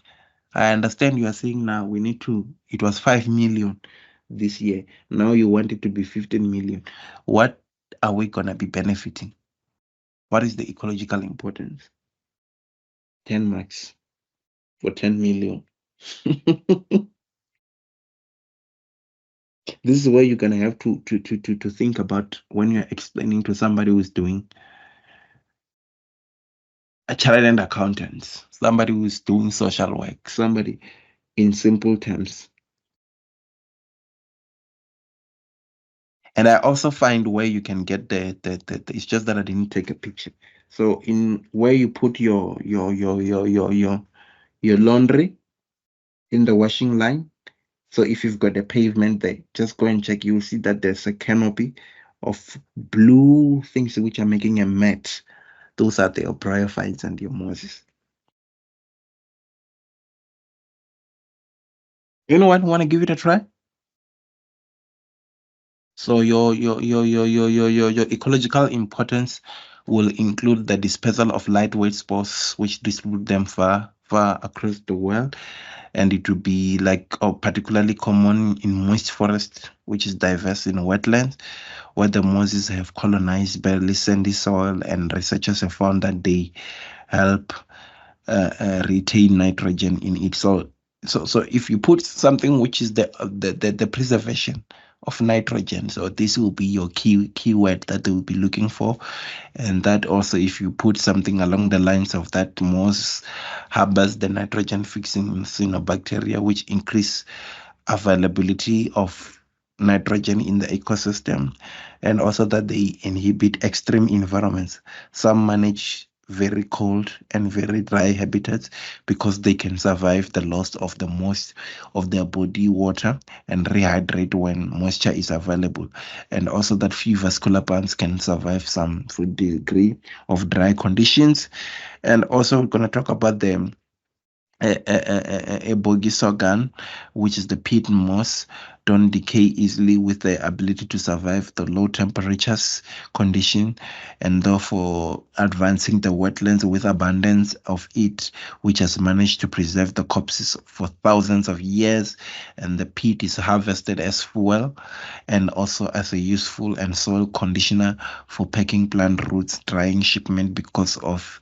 I understand you are saying now we need to, it was 5 million this year. Now you want it to be 15 million. What are we going to be benefiting? What is the ecological importance? 10 marks for 10 million. This is where you're going to have to think about when you're explaining to somebody who's doing a chartered and accountants, somebody who's doing social work, somebody in simple terms. And I also find where you can get the it's just that I didn't take a picture. So in where you put your laundry in the washing line. So if you've got a pavement there, just go and check. You'll see that there's a canopy of blue things which are making a mat. Those are the bryophytes and your mosses. You know what? Want to give it a try? So your ecological importance will include the dispersal of lightweight spores, which distribute them far far across the world, and it will be like particularly common in moist forest, which is diverse in wetlands, where the mosses have colonized barely sandy soil, and researchers have found that they help retain nitrogen in it. So if you put something which is the preservation of nitrogen, so this will be your keyword that they will be looking for. And that also, if you put something along the lines of that, moss harbors the nitrogen fixing cyanobacteria, which increase availability of nitrogen in the ecosystem, and also that they inhibit extreme environments. Some manage very cold and very dry habitats because they can survive the loss of the most of their body water and rehydrate when moisture is available. And also that few vascular plants can survive some degree of dry conditions. And also we're going to talk about the a boggy sorghum, which is the peat moss, don't decay easily with the ability to survive the low temperatures condition, and therefore advancing the wetlands with abundance of it, which has managed to preserve the corpses for thousands of years. And the peat is harvested as fuel and also as a useful and soil conditioner for packing plant roots, drying shipment because of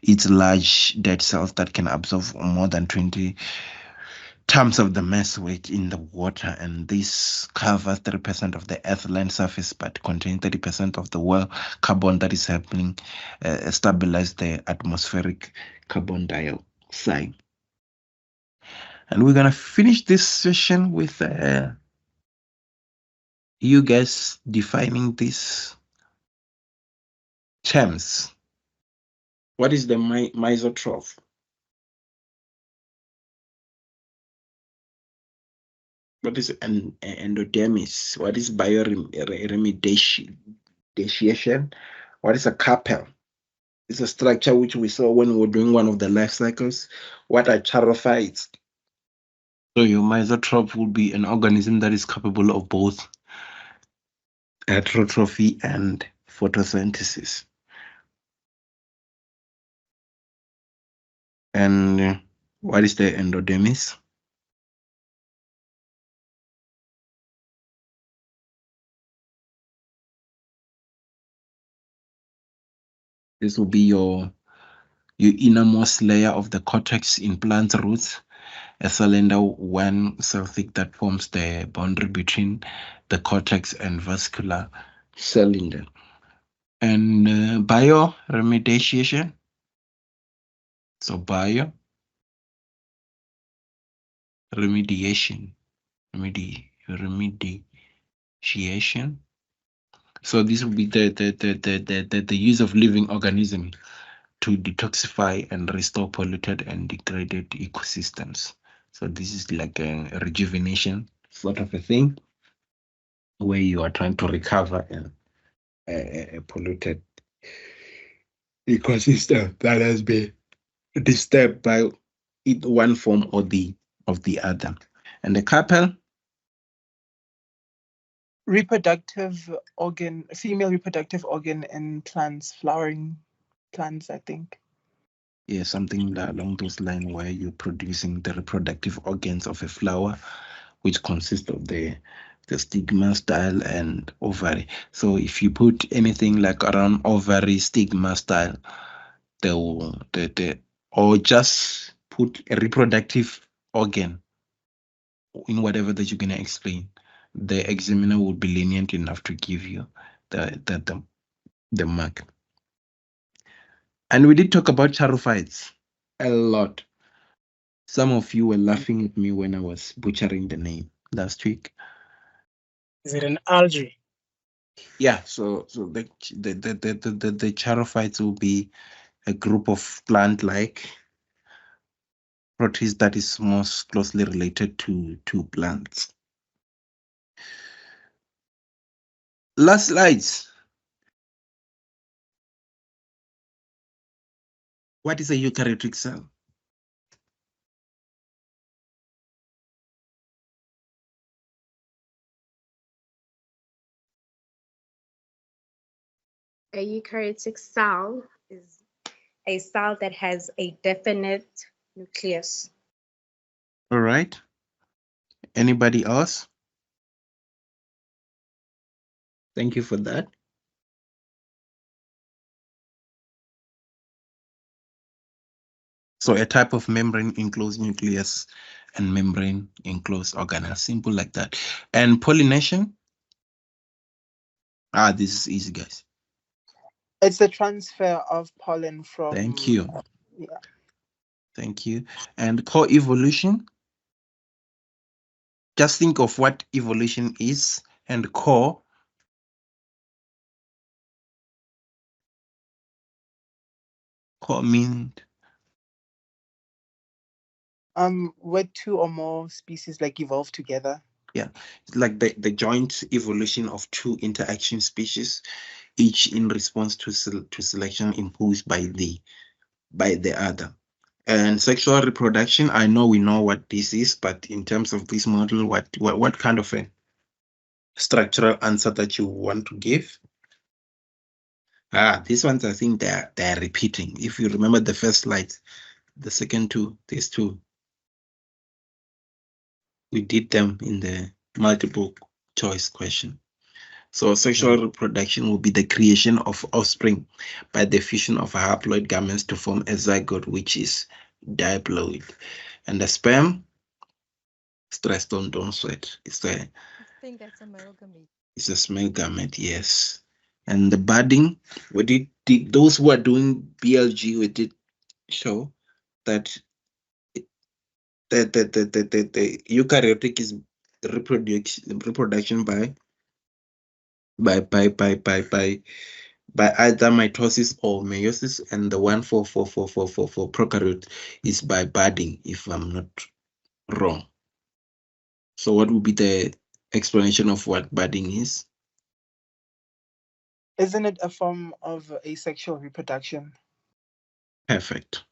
its large dead cells that can absorb more than 20 tons of the mass weight in the water. And this covers 30% of the Earth's land surface, but contains 30% of the world carbon that is helping stabilize the atmospheric carbon dioxide. And we're going to finish this session with you guys defining these terms. What is the mesotroph? What is an endodermis? What is bioremediation? What is a carpel? It's a structure which we saw when we were doing one of the life cycles. What are charophytes? So your mesotroph will be an organism that is capable of both heterotrophy and photosynthesis. And what is the endodermis? This will be your innermost layer of the cortex in plant roots, a cylinder one cell thick that forms the boundary between the cortex and vascular cylinder. And bioremediation. So remediation. So this will be the use of living organism to detoxify and restore polluted and degraded ecosystems. So this is like a rejuvenation sort of a thing where you are trying to recover a polluted ecosystem that has been disturbed by one form or the other. And the carpel, Reproductive organ, female reproductive organ in plants, flowering plants, I think. yeah, something along those lines where you're producing the reproductive organs of a flower, which consists of the stigma, style, and ovary. So if you put anything like around ovary, stigma, style, or just put a reproductive organ in whatever that you're gonna explain, the examiner will be lenient enough to give you the mark. And we did talk about charophytes a lot. Some of you were laughing at me when I was butchering the name last week. Is it an algae? Yeah, so the charophytes will be a group of plant-like protists that is most closely related to plants. Last slides. What is a eukaryotic cell? A eukaryotic cell is a cell that has a definite Nucleus. All right. Anybody else? Thank you for that. So a type of membrane enclosed nucleus and membrane enclosed organelle. Simple like that. And pollination? This is easy, guys. It's the transfer of pollen from. Thank you. Yeah. Thank you. And co-evolution? Just think of what evolution is, and co means where two or more species like evolve together. yeah, like the joint evolution of two interaction species, each in response to selection imposed by the other. And sexual reproduction, I know we know what this is, but in terms of this model, what kind of a structural answer that you want to give? These ones, I think they're repeating. If you remember the first slide, the second two, these two, we did them in the multiple choice question. So sexual reproduction will be the creation of offspring by the fusion of haploid gametes to form a zygote, which is diploid. And the sperm, stress, don't sweat. I think that's a male gamete. It's a male gamete, yes. And the budding, we did those who are doing BLG, we did show that the eukaryotic is reproduction by either mitosis or meiosis, and the one for prokaryote is by budding, if I'm not wrong. So what would be the explanation of what budding is? Isn't it a form of asexual reproduction? Perfect.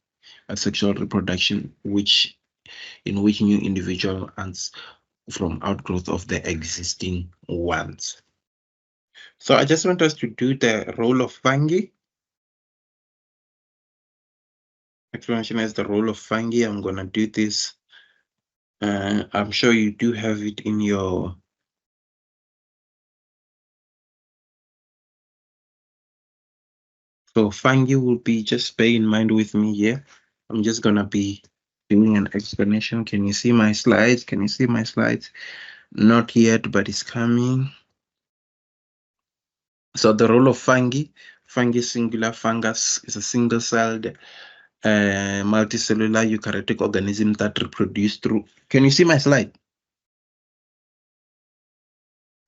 Asexual reproduction, in which new individual ants from outgrowth of the existing ones. So I just want us to do the role of fungi. Explanation as the role of fungi. I'm gonna do this. I'm sure you do have it in your So fungi will be, just bear in mind with me here. I'm just gonna be doing an explanation. Can you see my slides? Can you see my slides? Not yet, but it's coming. So the role of fungi singular, fungus is a single-celled multicellular eukaryotic organism that reproduce through. Can you see my slide?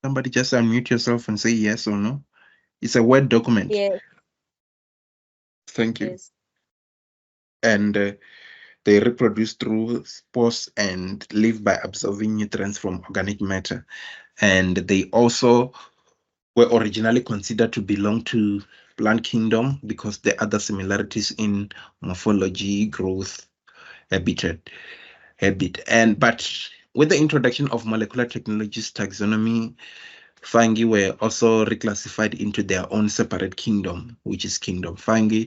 Somebody just unmute yourself and say yes or no. It's a Word document. Yes. Thank you. Yes. And they reproduce through spores and live by absorbing nutrients from organic matter. And they also were originally considered to belong to plant kingdom because there are other similarities in morphology, growth, habit. But with the introduction of molecular technologies, taxonomy, fungi were also reclassified into their own separate kingdom, which is kingdom fungi,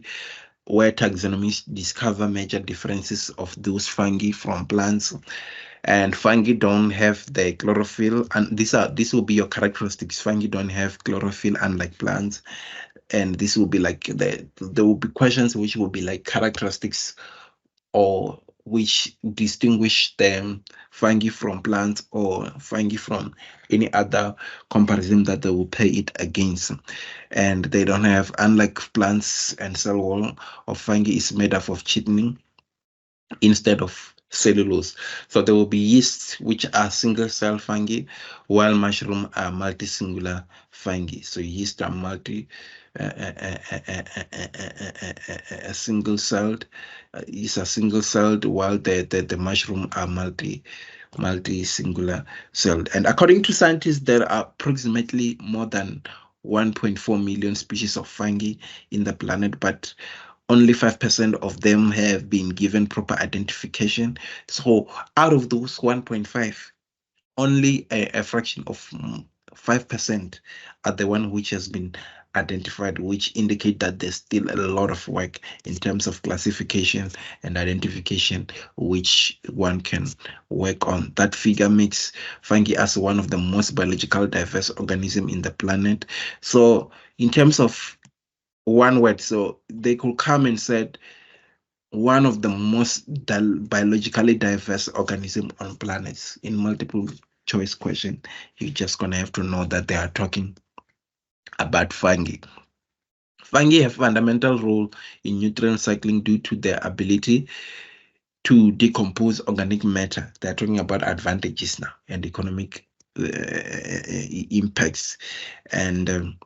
where taxonomists discover major differences of those fungi from plants. And fungi don't have the chlorophyll, and this will be your characteristics. Fungi don't have chlorophyll unlike plants, and this will be like there will be questions which will be like characteristics or which distinguish them fungi from plants or fungi from any other comparison that they will pay it against. And they don't have, unlike plants, and cell wall of fungi is made up of chitin instead of cellulose. So there will be yeasts, which are single cell fungi, while mushroom are multicellular fungi. So yeast are single celled, is a single celled, while the mushroom are multi-singular celled. And according to scientists, there are approximately more than 1.4 million species of fungi in the planet, but only 5% of them have been given proper identification. So out of those 1.5, only a fraction of 5% are the one which has been identified, which indicate that there's still a lot of work in terms of classification and identification, which one can work on. That figure makes fungi as one of the most biological diverse organisms in the planet. So in terms of one word, so they could come and said one of the most biologically diverse organism on planets. In multiple choice question, you're just gonna have to know that they are talking about fungi. Fungi have fundamental role in nutrient cycling due to their ability to decompose organic matter. They're talking about advantages now and economic impacts. And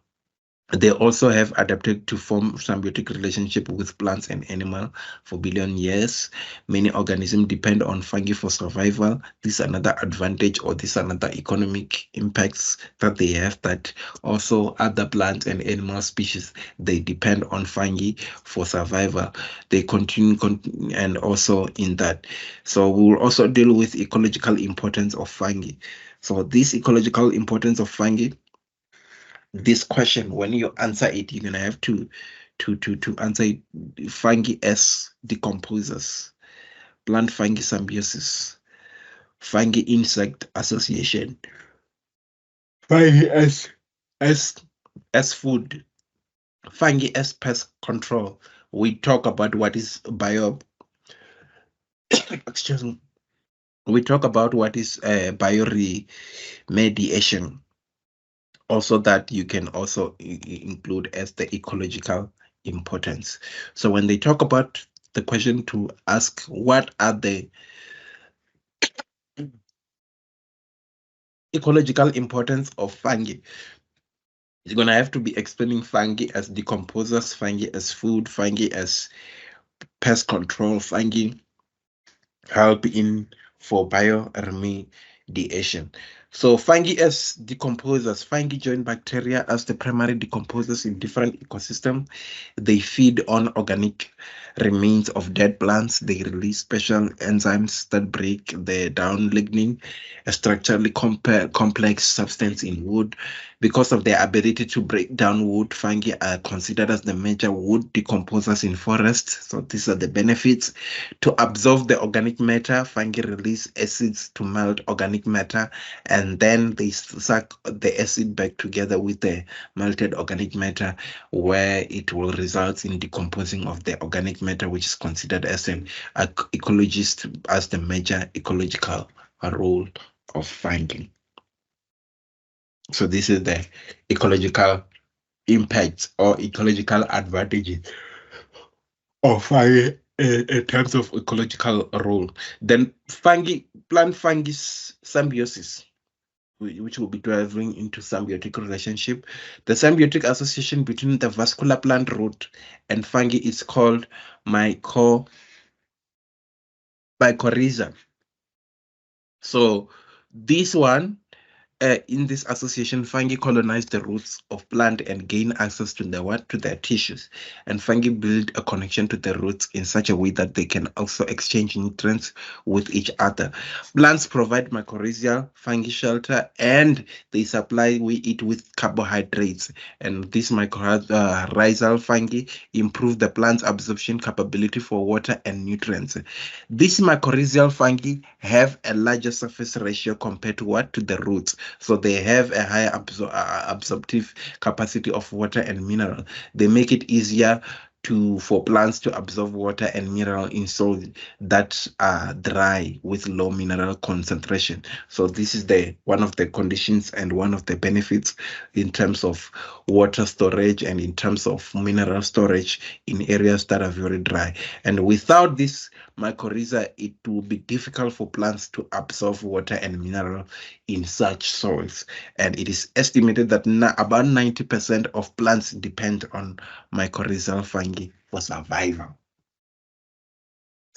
they also have adapted to form symbiotic relationship with plants and animals for billion years. Many organisms depend on fungi for survival. This is another advantage, or this is another economic impacts that they have, that also other plants and animal species, they depend on fungi for survival. They continue and also in that. So we will also deal with ecological importance of fungi. So this ecological importance of fungi, this question, when you answer it, you're gonna have to answer it. Fungi as decomposers, plant fungi symbiosis, fungi insect association, fungi as food, fungi as pest control. We talk about what is excuse me. We talk about what is bioremediation. Also, that you can also include as the ecological importance. So when they talk about the question to ask, what are the ecological importance of fungi? You're gonna have to be explaining fungi as decomposers, fungi as food, fungi as pest control, fungi help in for bioremediation. So fungi as decomposers, fungi join bacteria as the primary decomposers in different ecosystems. They feed on organic remains of dead plants. They release special enzymes that break the down lignin, a structurally complex substance in wood. Because of their ability to break down wood, fungi are considered as the major wood decomposers in forests. So these are the benefits. To absorb the organic matter, fungi release acids to melt organic matter, and then they suck the acid back together with the melted organic matter, where it will result in decomposing of the organic matter, which is considered as an ecologist as the major ecological role of fungi. So this is the ecological impacts or ecological advantages of fungi in terms of ecological role. Then fungi, plant fungi symbiosis, which will be driving into symbiotic relationship. The symbiotic association between the vascular plant root and fungi is called mycorrhiza. So this one, in this association, fungi colonize the roots of plant and gain access to their tissues. And fungi build a connection to the roots in such a way that they can also exchange nutrients with each other. Plants provide mycorrhizal fungi shelter, and they supply it with carbohydrates. And these mycorrhizal fungi improve the plant's absorption capability for water and nutrients. These mycorrhizal fungi have a larger surface ratio compared to the roots. So they have a higher absorptive capacity of water and mineral. They make it easier for plants to absorb water and mineral in soil that are dry with low mineral concentration. So this is one of the conditions and one of the benefits in terms of water storage and in terms of mineral storage in areas that are very dry. And without this mycorrhiza, it will be difficult for plants to absorb water and mineral in such soils. And it is estimated that about 90% of plants depend on mycorrhizal fungi for survival.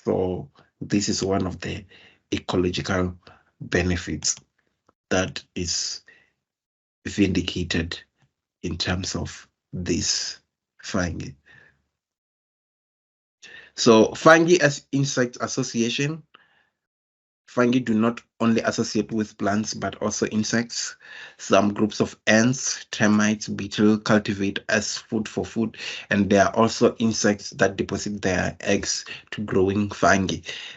So this is one of the ecological benefits that is vindicated in terms of this fungi. So fungi as insect association, Fungi do not only associate with plants, but also insects. Some groups of ants, termites, beetle cultivate as food, and there are also insects that deposit their eggs to growing fungi.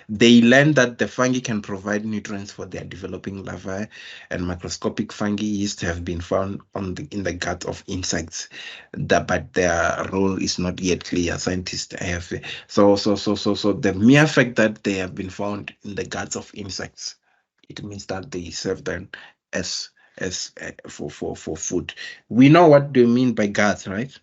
They learn that the fungi can provide nutrients for their developing larvae, and microscopic fungi used to have been found in the gut of insects, but their role is not yet clear. Scientists have so the mere fact that they have been found in the guts of insects, it means that they serve them as for food. We know what they mean by guts, right?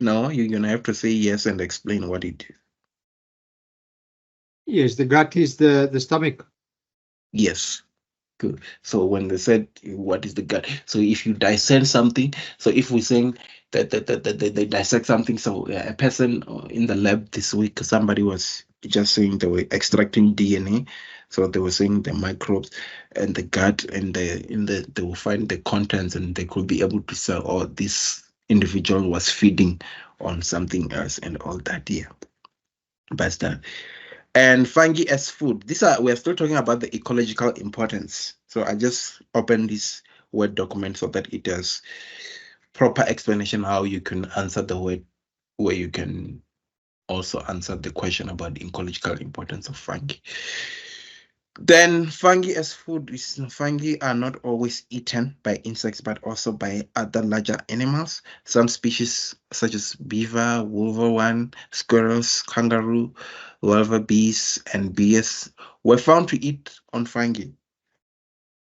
No, you're gonna have to say yes and explain what it is. Yes, the gut is the stomach. Yes. Good. So when they said what is the gut, so if you dissect something, so if we're saying that they dissect something, so a person in the lab this week, somebody was just saying they were extracting DNA, so they were saying the microbes and the gut and they will find the contents and they could be able to say, oh, this individual was feeding on something else and all that. Yeah, but that. And fungi as food. We're still talking about the ecological importance. So I just opened this Word document so that it has proper explanation how you can answer the word, where you can also answer the question about the ecological importance of fungi. Then fungi as food fungi are not always eaten by insects but also by other larger animals. Some species such as beaver, wolverine, squirrels, kangaroo, wildebeest, and bears were found to eat on fungi.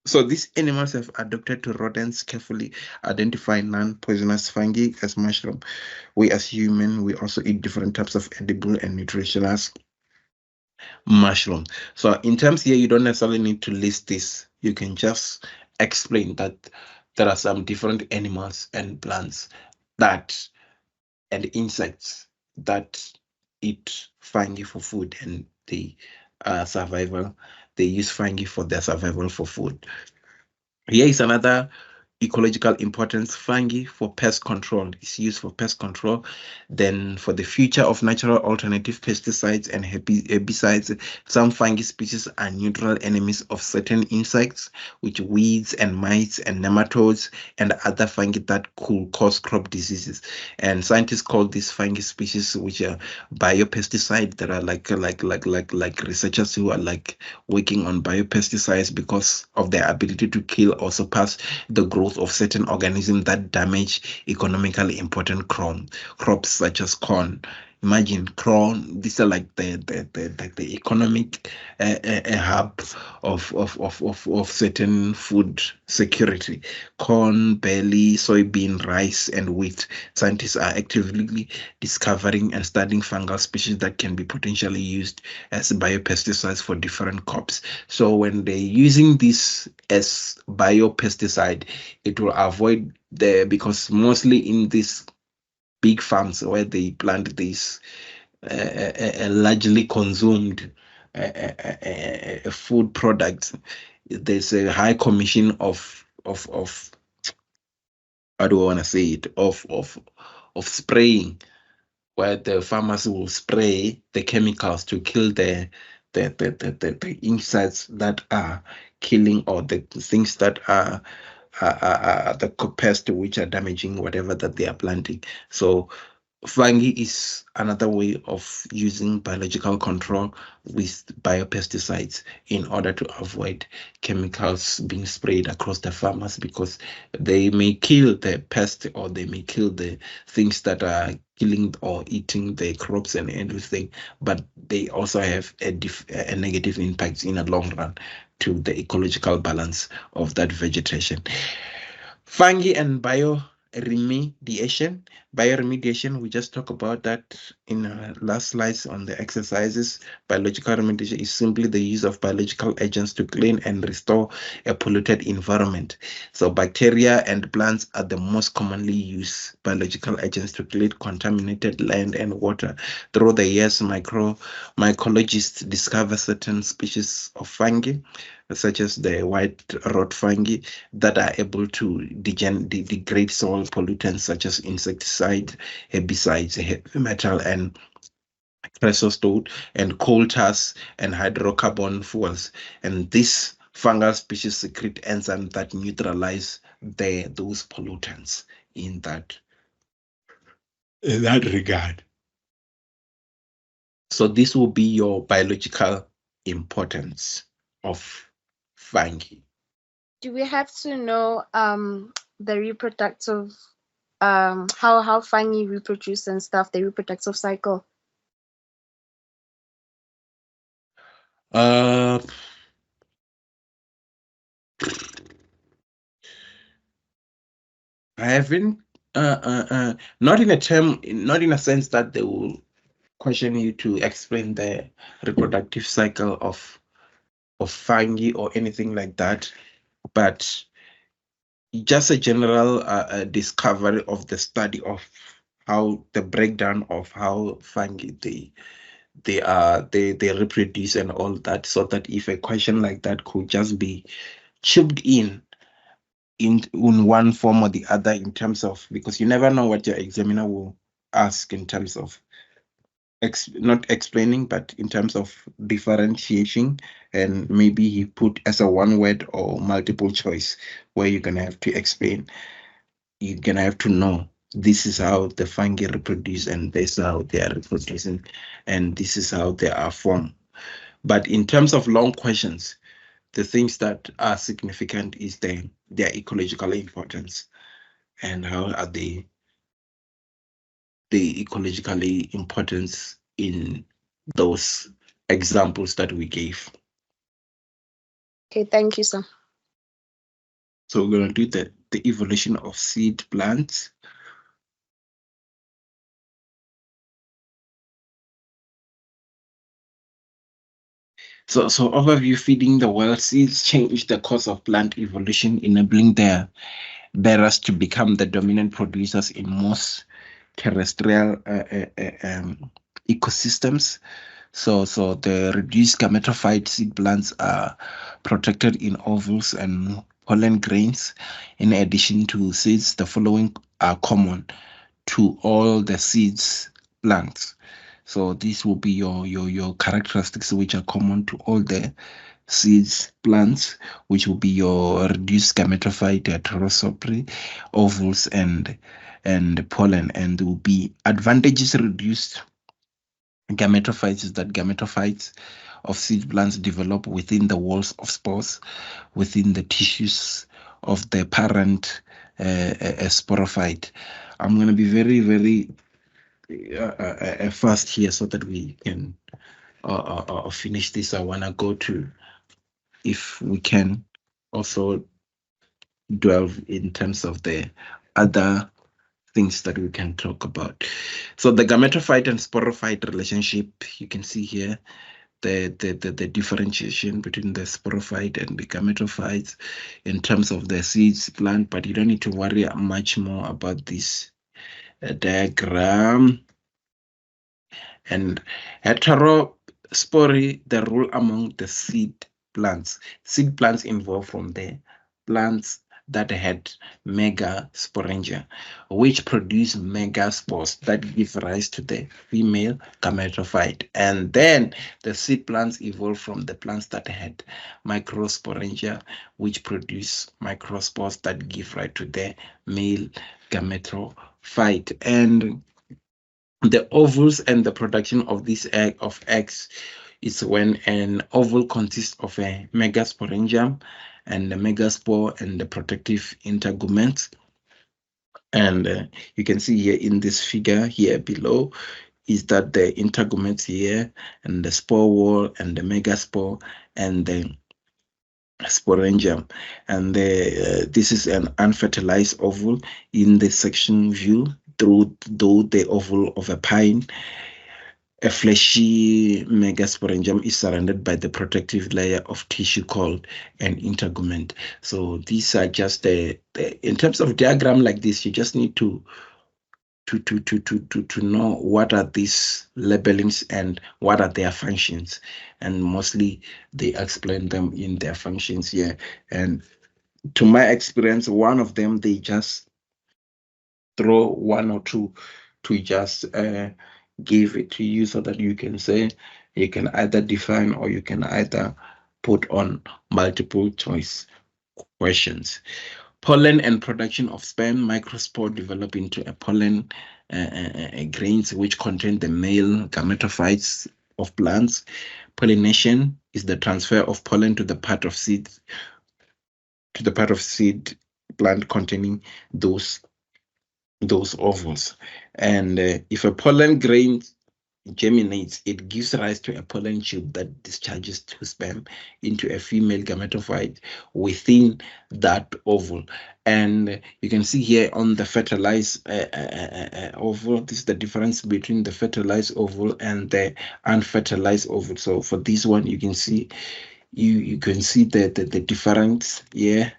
So these animals have adapted to rodents, carefully identify non-poisonous fungi as mushroom. We as human, we also eat different types of edible and nutritious mushroom. So in terms here, you don't necessarily need to list this. You can just explain that there are some different animals and plants that and insects that eat fungi for food and they survival. They use fungi for their survival for food. Here is another ecological importance. Fungi for pest control is used for pest control. Then for the future of natural alternative pesticides and herbicides, some fungi species are neutral enemies of certain insects, which weeds and mites and nematodes and other fungi that could cause crop diseases. And scientists call these fungi species, which are biopesticides, that are like researchers who are like working on biopesticides because of their ability to kill or surpass the growth of certain organisms that damage economically important crops such as corn. Imagine corn; these are like the economic hub of certain food security. Corn, barley, soybean, rice, and wheat. Scientists are actively discovering and studying fungal species that can be potentially used as biopesticides for different crops. So when they're using this as biopesticide, it will avoid because mostly in these big farms where they plant these largely consumed food products, there's a high commission of how do I want to say it of spraying, where the farmers will spray the chemicals to kill the insects that are killing, or the things that are the pests which are damaging whatever that they are planting. So fungi is another way of using biological control with biopesticides in order to avoid chemicals being sprayed across the farmers, because they may kill the pest or they may kill the things that are killing or eating the crops and everything, but they also have a negative impact in the long run to the ecological balance of that vegetation. Fungi and bioremediation. Bioremediation, we just talked about that in our last slides on the exercises. Biological remediation is simply the use of biological agents to clean and restore a polluted environment. So bacteria and plants are the most commonly used biological agents to clean contaminated land and water. Through the years, mycologists discover certain species of fungi such as the white rot fungi that are able to degrade soil pollutants such as insecticide, herbicides, heavy metal, and creosote, and coal tars and hydrocarbon fuels. And this fungal species secrete enzymes that neutralize those pollutants in that regard. So this will be your biological importance of fungi. Do we have to know the reproductive how fungi reproduce and stuff, the reproductive cycle? I haven't not in a sense that they will question you to explain the reproductive cycle of fungi or anything like that, but just a general discovery of the study of how the breakdown of how fungi they reproduce and all that, so that if a question like that could just be chipped in one form or the other, in terms of, because you never know what your examiner will ask in terms of not explaining, but in terms of differentiation, and maybe he put as a one word or multiple choice where you're gonna have to explain. You're gonna have to know this is how the fungi reproduce, and this is how they are reproducing, and this is how they are formed. But in terms of long questions, the things that are significant is their ecological importance, and how are they the ecologically importance in those examples that we gave. Okay, thank you, sir. So we're going to do the evolution of seed plants. So overview: feeding the world, seeds change the course of plant evolution, enabling their bearers to become the dominant producers in most terrestrial ecosystems. So the reduced gametophyte seed plants are protected in ovules and pollen grains. In addition to seeds, the following are common to all the seeds plants. So these will be your characteristics which are common to all the seeds plants, which will be your reduced gametophyte, heterosopry, ovules, and pollen. And there will be advantages: reduced gametophytes is that gametophytes of seed plants develop within the walls of spores, within the tissues of the parent sporophyte. I'm going to be very, very fast here so that we can finish this. I want to go to, if we can, also delve in terms of the other things that we can talk about. So the gametophyte and sporophyte relationship, you can see here the differentiation between the sporophyte and the gametophytes in terms of the seeds plant, but you don't need to worry much more about this diagram. And heterospory, the rule among the seed plants. Seed plants involved from the plants that had megasporangia, which produce megaspores that give rise to the female gametophyte. And then the seed plants evolved from the plants that had microsporangia, which produce microspores that give rise to the male gametophyte. And the ovules and the production of this eggs is when an ovule consists of a megasporangium and the megaspore and the protective integument. And you can see here in this figure here below is that the integument here, and the spore wall, and the megaspore, and the sporangium. And this is an unfertilized ovule in the section view through the ovule of a pine. A fleshy megasporangium is surrounded by the protective layer of tissue called an integument. So these are just in terms of diagram like this, you just need to to know what are these labelings and what are their functions, and mostly they explain them in their functions here. And to my experience, one of them, they just throw one or two to just give it to you so that you can say, you can either define or you can either put on multiple choice questions. Pollen and production of sperm. Microspore develop into a pollen grains which contain the male gametophytes of plants. Pollination is the transfer of pollen to the part of seed plant containing those ovules. And if a pollen grain germinates, it gives rise to a pollen tube that discharges to sperm into a female gametophyte within that ovule. And you can see here on the fertilized ovule, this is the difference between the fertilized ovule and the unfertilized ovule. So for this one, you can see you can see the difference here.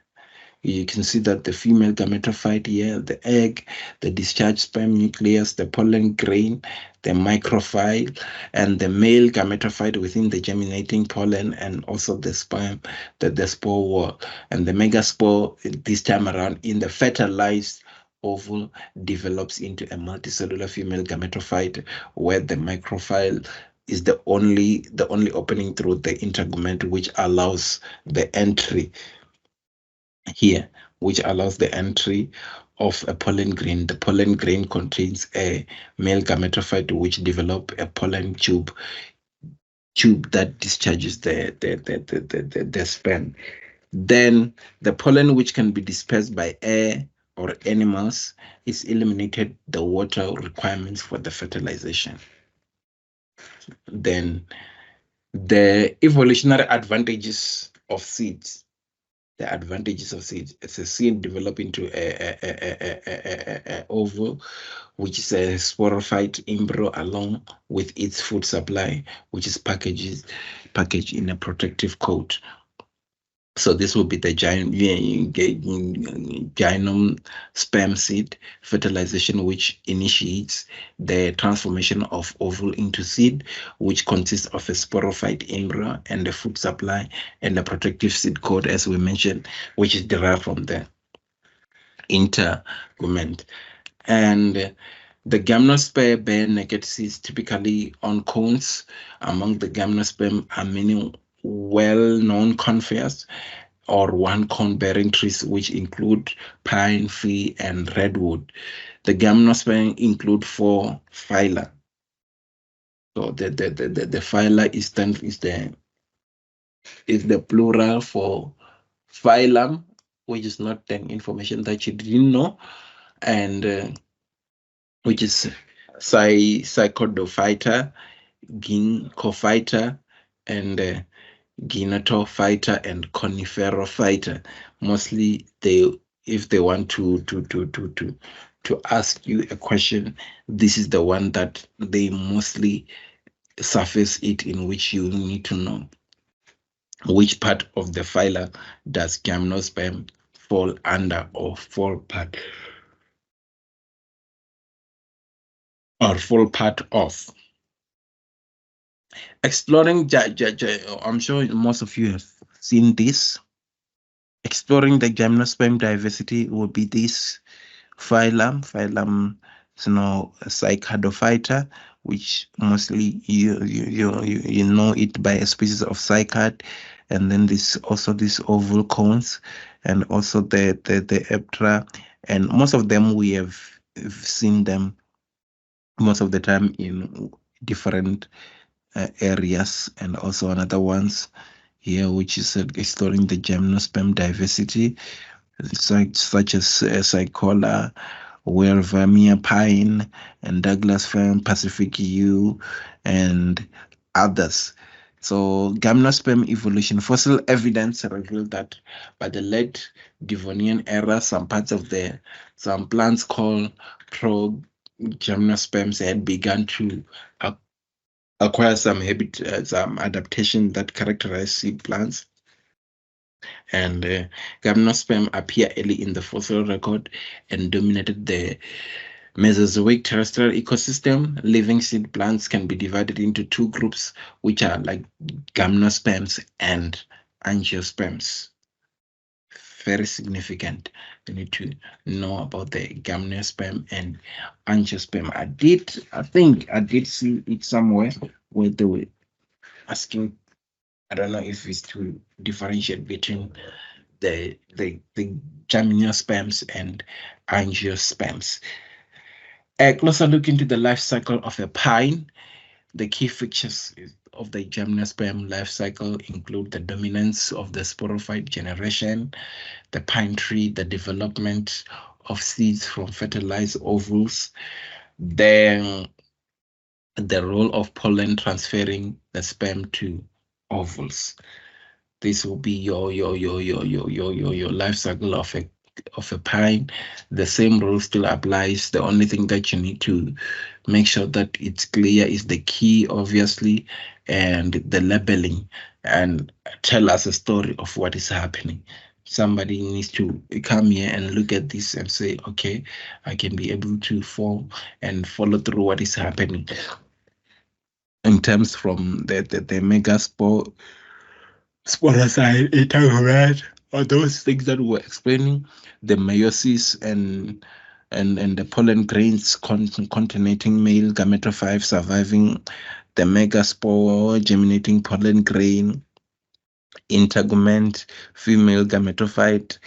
You can see that the female gametophyte here, the egg, the discharged sperm nucleus, the pollen grain, the microphyle, and the male gametophyte within the germinating pollen, and also the sperm, the spore wall. And the megaspore this time around in the fertilized ovule develops into a multicellular female gametophyte, where the microphyle is the only opening through the integument, which allows the entry here, which allows the entry of a pollen grain. The pollen grain contains a male gametophyte which develop a pollen tube that discharges the sperm. Then the pollen, which can be dispersed by air or animals, is eliminated the water requirements for the fertilization. Then the evolutionary advantages of seeds. The advantages of seeds. It's a seed develop into a ovule, which is a sporophyte embryo along with its food supply, which is packaged in a protective coat. So this will be the gynome sperm seed fertilization, which initiates the transformation of ovule into seed, which consists of a sporophyte embryo and the food supply and the protective seed coat, as we mentioned, which is derived from the integument. And the gymnosperm bear naked seeds typically on cones. Among the gymnosperm are many well-known conifers or one cone bearing trees, which include pine, fir, and redwood. The gymnosperm include 4 phyla. So the phyla is the plural for phylum, which is not an information that you didn't know, and which is Psychodophyta, Ginkgophyta, and Gnatophyta and Coniferophyta. Mostly, if they want to ask you a question, this is the one that they mostly surface it, in which you need to know which part of the phyla does gymnosperm fall under or fall part of. Exploring, I'm sure most of you have seen this. Exploring the gymnosperm diversity will be this phylum, Cycadophyta, which mostly you know it by a species of cycad, and then this oval cones, and also the eptra, and most of them we have seen them most of the time in different areas, and also another ones here, which is exploring the gymnosperm diversity, such as Psychola, Vermeer pine, and Douglas fir, Pacific yew, and others. So gymnosperm evolution. Fossil evidence revealed that by the late Devonian era, some plants called pro-gymnosperms had begun to acquire some adaptation that characterize seed plants. And gymnosperm appear early in the fossil record and dominated the Mesozoic terrestrial ecosystem, living seed plants can be divided into two groups, which are like gymnosperms and angiosperms. Very significant. You need to know about the gymnosperm and angiosperm. I think I did see it somewhere where they were asking, I don't know if it's to differentiate between the gymnosperms and angiosperms. A closer look into the life cycle of a pine. The key features of the gymnosperm life cycle include the dominance of the sporophyte generation, the pine tree, the development of seeds from fertilized ovules, then the role of pollen transferring the sperm to ovules. This will be your life cycle of a pine. The same rule still applies. The only thing that you need to make sure that it's clear is the key, obviously, and the labeling, and tell us a story of what is happening. Somebody needs to come here and look at this and say, okay, I can be able to form and follow through what is happening in terms from the megaspore, sporocyte, entanglement, or those things that we were explaining, the meiosis and the pollen grains contaminating male gametophyte surviving the megaspore germinating pollen grain, integument, female gametophyte,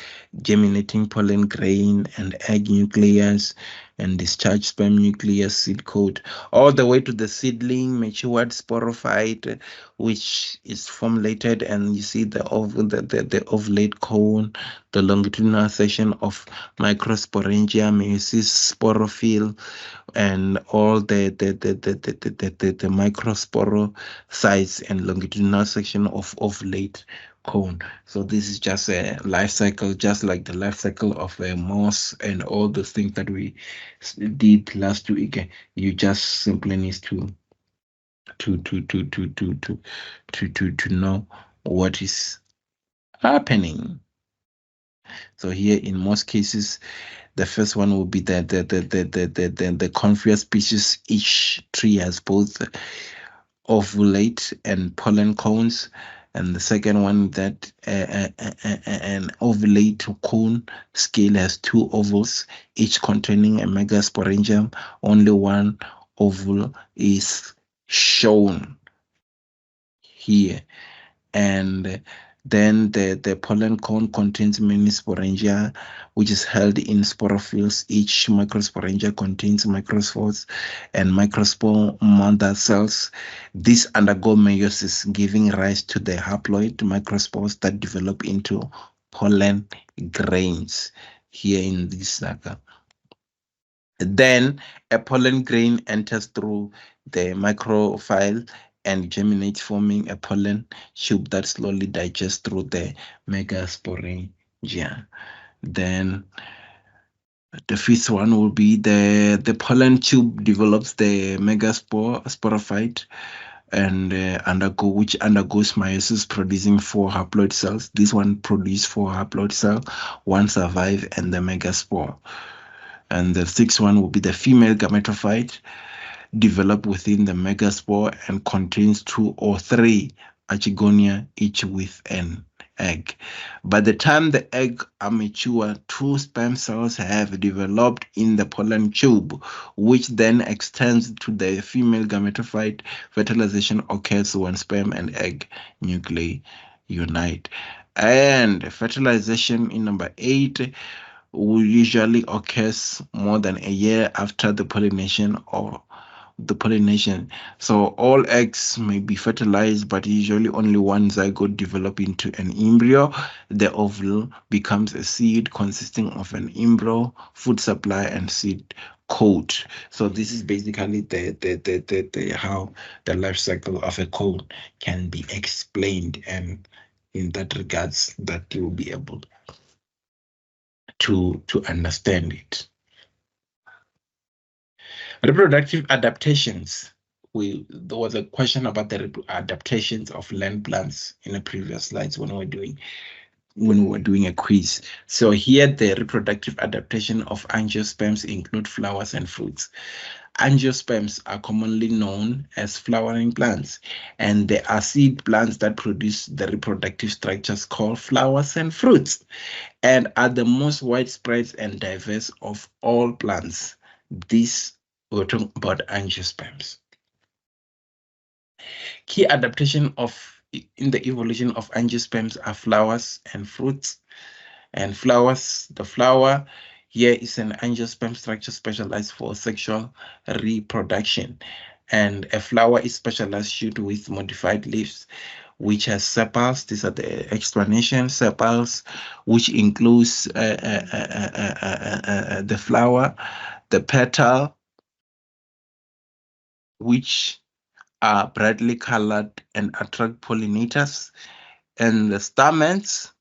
germinating pollen grain and egg nucleus, and discharged sperm nucleus seed coat, all the way to the seedling matured sporophyte, which is formulated, and you see the ovulate cone, the longitudinal section of microsporangia, meiosis, sporophyll, and all the microsporocytes and longitudinal section of ovulate cone. So this is just a life cycle, just like the life cycle of a moss and all those things that we did last week. You just simply need to know what is happening. So here in most cases, the first one will be the Conifera species. Each tree has both ovulate and pollen cones. And the second one, that an ovulate cone scale has two ovals, each containing a megasporangium. Only one oval is shown here. And then the pollen cone contains many sporangia, which is held in sporophylls. Each microsporangia contains microspores and microspore mother cells. These undergo meiosis, giving rise to the haploid microspores that develop into pollen grains here in this saga. Then a pollen grain enters through the microphyll and germinates, forming a pollen tube that slowly digests through the megasporangia. Then the fifth one will be the pollen tube develops the sporophyte and which undergoes meiosis, producing 4 haploid cells. This one produces 4 haploid cells, 1 survive, and the megaspore. And the sixth one will be the female gametophyte, developed within the megaspore and contains 2 or 3 archegonia, each with an egg. By the time the egg are mature, 2 sperm cells have developed in the pollen tube, which then extends to the female gametophyte. Fertilization occurs when sperm and egg nuclei unite. And fertilization in number 8 usually occurs more than a year after the pollination or the pollination. So all eggs may be fertilized, but usually only one zygote develop into an embryo. The ovule becomes a seed consisting of an embryo, food supply, and seed coat. So this is basically the how the life cycle of a cone can be explained, and in that regards, that you will be able to understand it. Reproductive adaptations. There was a question about the adaptations of land plants in the previous slides when we were doing when we were doing a quiz. So here the reproductive adaptation of angiosperms include flowers and fruits. Angiosperms are commonly known as flowering plants, and they are seed plants that produce the reproductive structures called flowers and fruits, and are the most widespread and diverse of all plants. This we're talking about angiosperms. Key adaptation of in the evolution of angiosperms are flowers and fruits. And flowers, the flower here is an angiosperm structure specialized for sexual reproduction. And a flower is specialized shoot with modified leaves, which has sepals. These are the explanation sepals, which includes the flower, the petal, which are brightly colored and attract pollinators, and the stamens.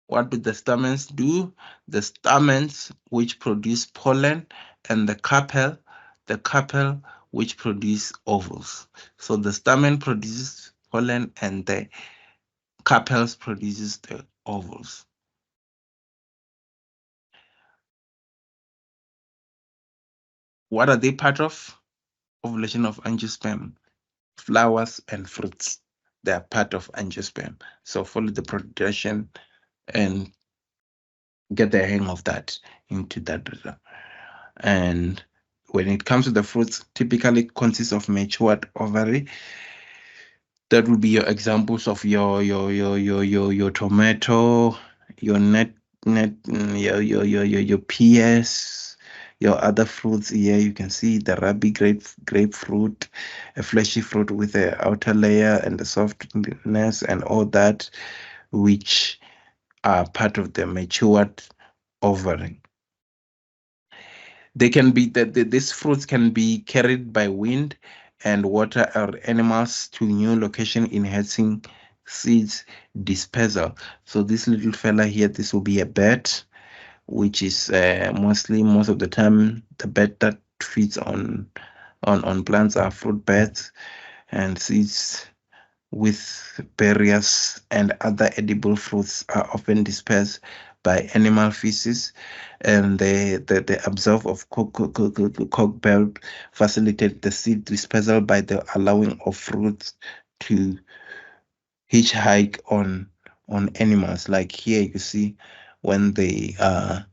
What do the stamens do? The stamens which produce pollen, and the carpel which produce ovals. So the stamen produces pollen and the carpels produces the ovals. What are they part of? Ovulation of angiosperm, flowers and fruits. They are part of angiosperm. So follow the progression and get the hang of that into that. And when it comes to the fruits, typically consists of matured ovary. That would be your examples of your tomato, your your pears, your other fruits here. You can see the ruby grapefruit, a fleshy fruit with a outer layer and the softness and all that, which are part of the matured ovary. They can be these fruits can be carried by wind and water or animals to new location, enhancing seeds dispersal. So this little fella here, this will be a bird, which is most of the time the bird that feeds on plants are fruit birds, and seeds with berries and other edible fruits are often dispersed by animal feces, and the absorb of cockbelb facilitate the seed dispersal by the allowing of fruits to hitchhike on animals. Like here you see when they are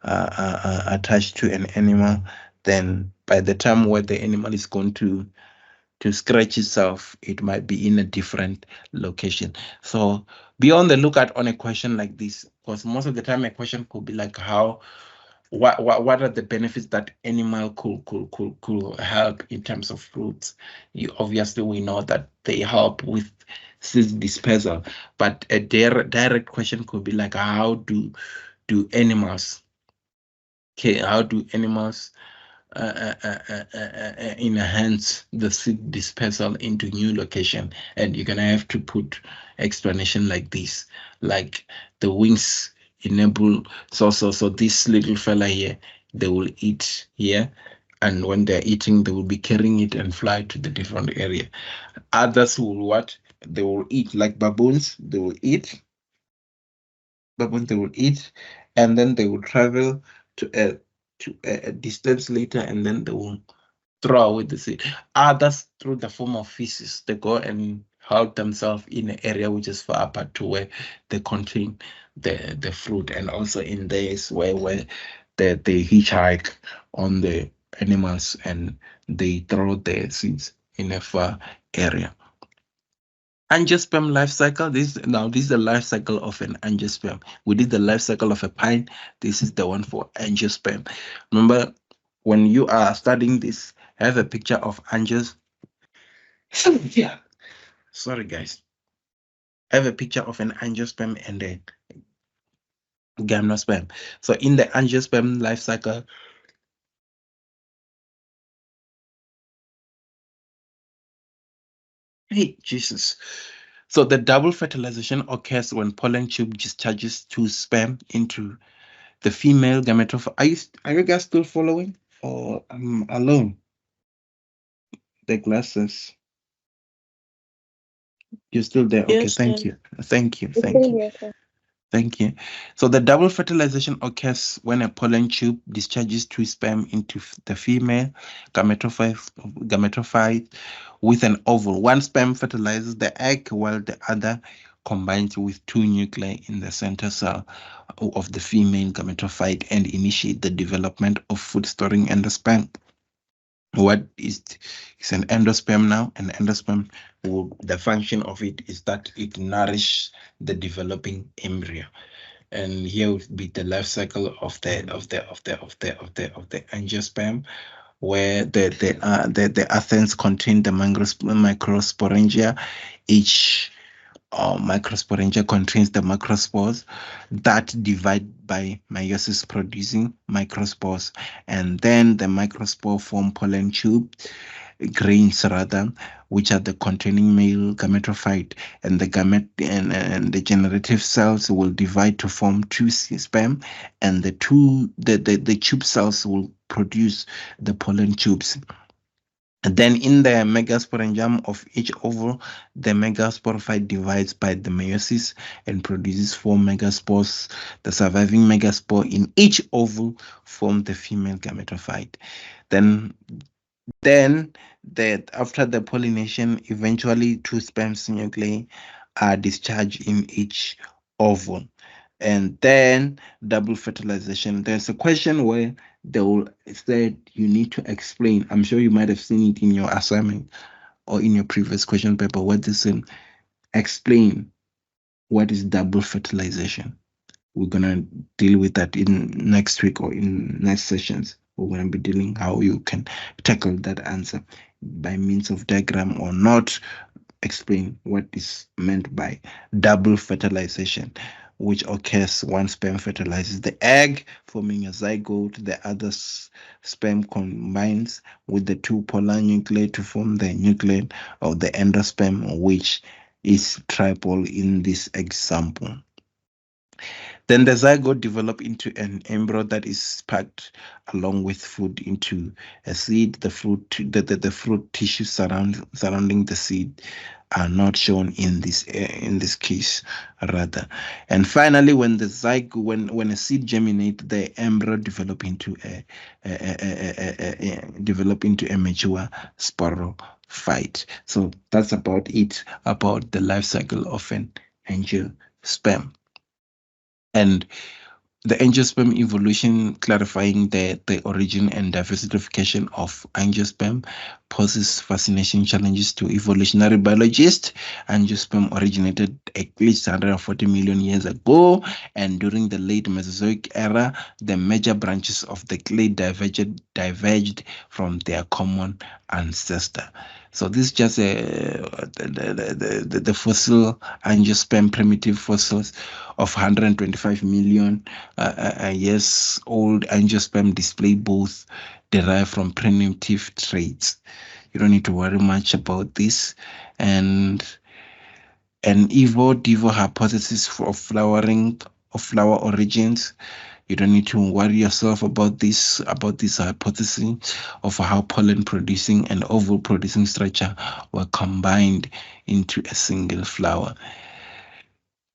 attached to an animal, then by the time where the animal is going to scratch itself, it might be in a different location. So be on the lookout on a question like this, because most of the time a question could be like how what are the benefits that animal could help in terms of fruits. You obviously we know that they help with seed dispersal, but a direct question could be like how do animals, okay, how do animals enhance the seed dispersal into new location? And you're gonna have to put explanation like this, like the wings enable. So this little fella here, they will eat here, and when they're eating, they will be carrying it and fly to the different area. Others will what? They will eat like baboons. They will eat baboons. They will eat, and then they will travel to a distance later, and then they will throw away the seed. Others, through the form of feces, they go and hold themselves in an area which is far apart to where they contain the fruit, and also in days where they hitchhike on the animals and they throw their seeds in a far area. Angiosperm life cycle. This is the life cycle of an angiosperm. We did the life cycle of a pine. This is the one for angiosperm. Remember, when you are studying this, have a picture of angios. Yeah. Sorry, guys. Have a picture of an angiosperm and a gymnosperm. So in the angiosperm life cycle, hey Jesus. So the double fertilization occurs when pollen tube discharges two sperm into the female gametophyte. Are you guys still following, or I'm alone? The glasses. You're still there. Okay, Yes, thank sir. you. Thank you. It's Thank still you. here, sir. Thank you. So the double fertilization occurs when a pollen tube discharges two sperm into the female gametophyte with an ovule. One sperm fertilizes the egg while the other combines with two nuclei in the center cell of the female gametophyte and initiate the development of food storing endosperm. What is an endosperm now? An endosperm, the function of it is that it nourishes the developing embryo. And here would be the life cycle of the angiosperm, where the athens contain the microsporangia. Each microsporangia contains the macrospores that divide by meiosis, producing microspores, and then the microspore form pollen tube grains rather, which are the containing male gametophyte, and the and the generative cells will divide to form two sperm, and the tube cells will produce the pollen tubes. And then in the megasporangium of each ovule, the megasporophyte divides by the meiosis and produces 4 megaspores. The surviving megaspore in each ovule form the female gametophyte. Then that after the pollination, eventually 2 sperm nuclei are discharged in each ovule. And then double fertilization. There's a question where they will say you need to explain. I'm sure you might have seen it in your assignment or in your previous question paper. What is in explain what is double fertilization? We're gonna deal with that in next week or in next sessions. We're gonna be dealing how you can tackle that answer by means of diagram or not. Explain what is meant by double fertilization, which occurs one sperm fertilizes the egg, forming a zygote. The other sperm combines with the two polar nuclei to form the nucleus of the endosperm, which is triple in this example. Then the zygote develop into an embryo that is packed along with food into a seed. The fruit tissue surrounding the seed are not shown in this case rather. And finally, when the zygote when a seed germinate, the embryo develop into a mature sporophyte. So that's about it about the life cycle of an angiosperm. And the angiosperm evolution, clarifying the origin and diversification of angiosperm, poses fascinating challenges to evolutionary biologists. Angiosperm originated at least 140 million years ago, and during the late Mesozoic era, the major branches of the clade diverged from their common ancestor. So this is just the fossil angiosperm, primitive fossils of 125 million years old angiosperm display both derived from primitive traits. You don't need to worry much about this. And an Evo-Devo hypothesis for flower origins. You don't need to worry yourself about this hypothesis of how pollen producing and ovule producing structure were combined into a single flower.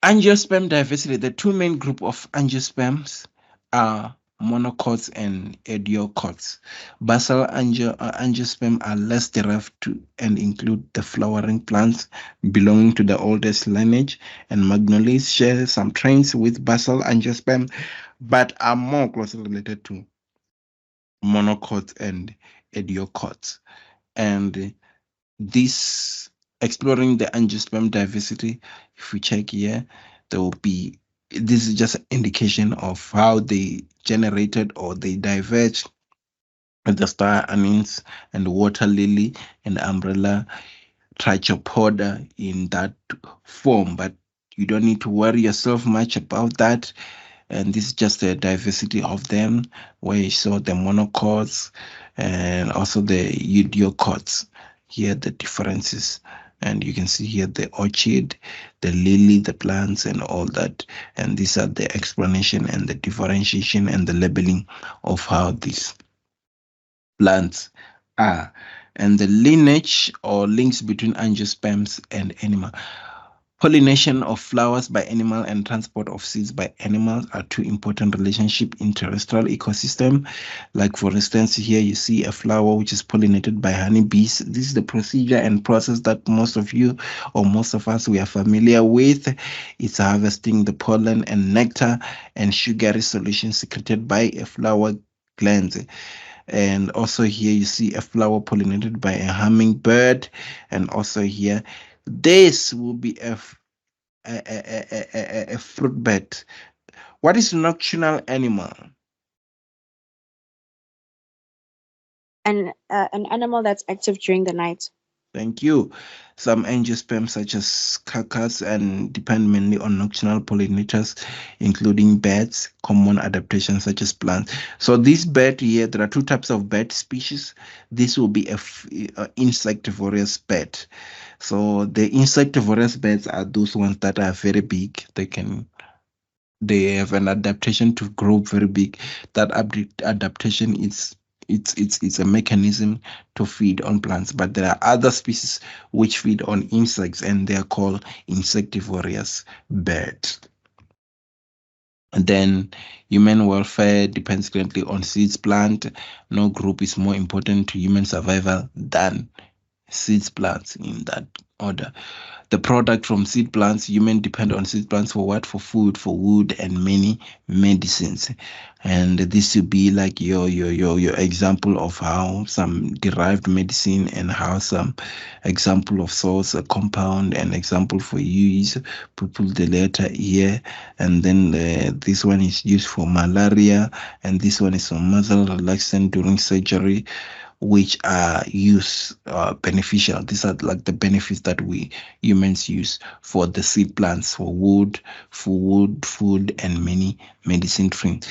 Angiosperm diversity. The two main groups of angiosperms are monocots and idiocots. Basal angiosperm are less derived to and include the flowering plants belonging to the oldest lineage, and magnolias share some traits with basal angiosperm, but are more closely related to monocots and idiocots. And this exploring the angiosperm diversity, if we check here, there will be, this is just an indication of how they generated or they diverge with the star anise and water lily and umbrella trichopoda in that form, but you don't need to worry yourself much about that. And this is just the diversity of them, where you saw the monocots and also the eudiocots. Here the differences, and you can see here the orchid, the lily, the plants, and all that. And these are the explanation and the differentiation and the labeling of how these plants are, and the lineage or links between angiosperms and animal. Pollination of flowers by animal and transport of seeds by animals are two important relationships in terrestrial ecosystem. Like for instance, here you see a flower which is pollinated by honeybees. This is the procedure and process that most of you or most of us we are familiar with. It's harvesting the pollen and nectar and sugary solution secreted by a flower glands. And also here you see a flower pollinated by a hummingbird. And also here, this will be a fruit bat. What is nocturnal animal? An animal that's active during the night. Thank you. Some angiosperms such as carcass and depend mainly on nocturnal pollinators, including birds, common adaptations such as plants. So this bird here, there are two types of bird species. This will be a insectivorous bird. So the insectivorous birds are those ones that are very big. They have an adaptation to grow very big. That adaptation is it's a mechanism to feed on plants, but there are other species which feed on insects and they are called insectivorous birds. And then human welfare depends greatly on seeds plant. No group is more important to human survival than seeds plants in that order. The product from seed plants, humans depend on seed plants for what? For food, for wood, and many medicines. And this will be like your example of how some derived medicine and how some example of source, a compound, and example for use. Put the letter here, and then this one is used for malaria, and this one is for muscle relaxant during surgery, which are beneficial. These are like the benefits that we humans use for the seed plants, for wood, food, and many medicine trees.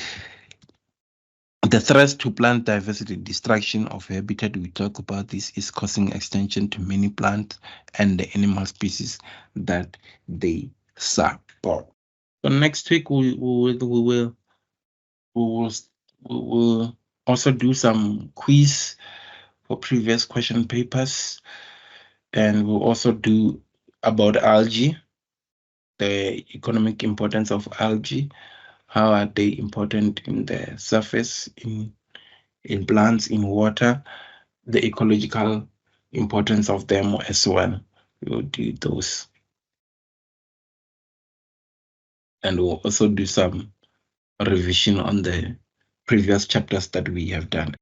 The threats to plant diversity, destruction of habitat, we talk about this, is causing extinction to many plants and the animal species that they support. So next week we will also do some quiz for previous question papers, and we'll also do about algae, the economic importance of algae, how are they important in the surface, in plants, in water, the ecological importance of them as well. We'll do those. And we'll also do some revision on the previous chapters that we have done.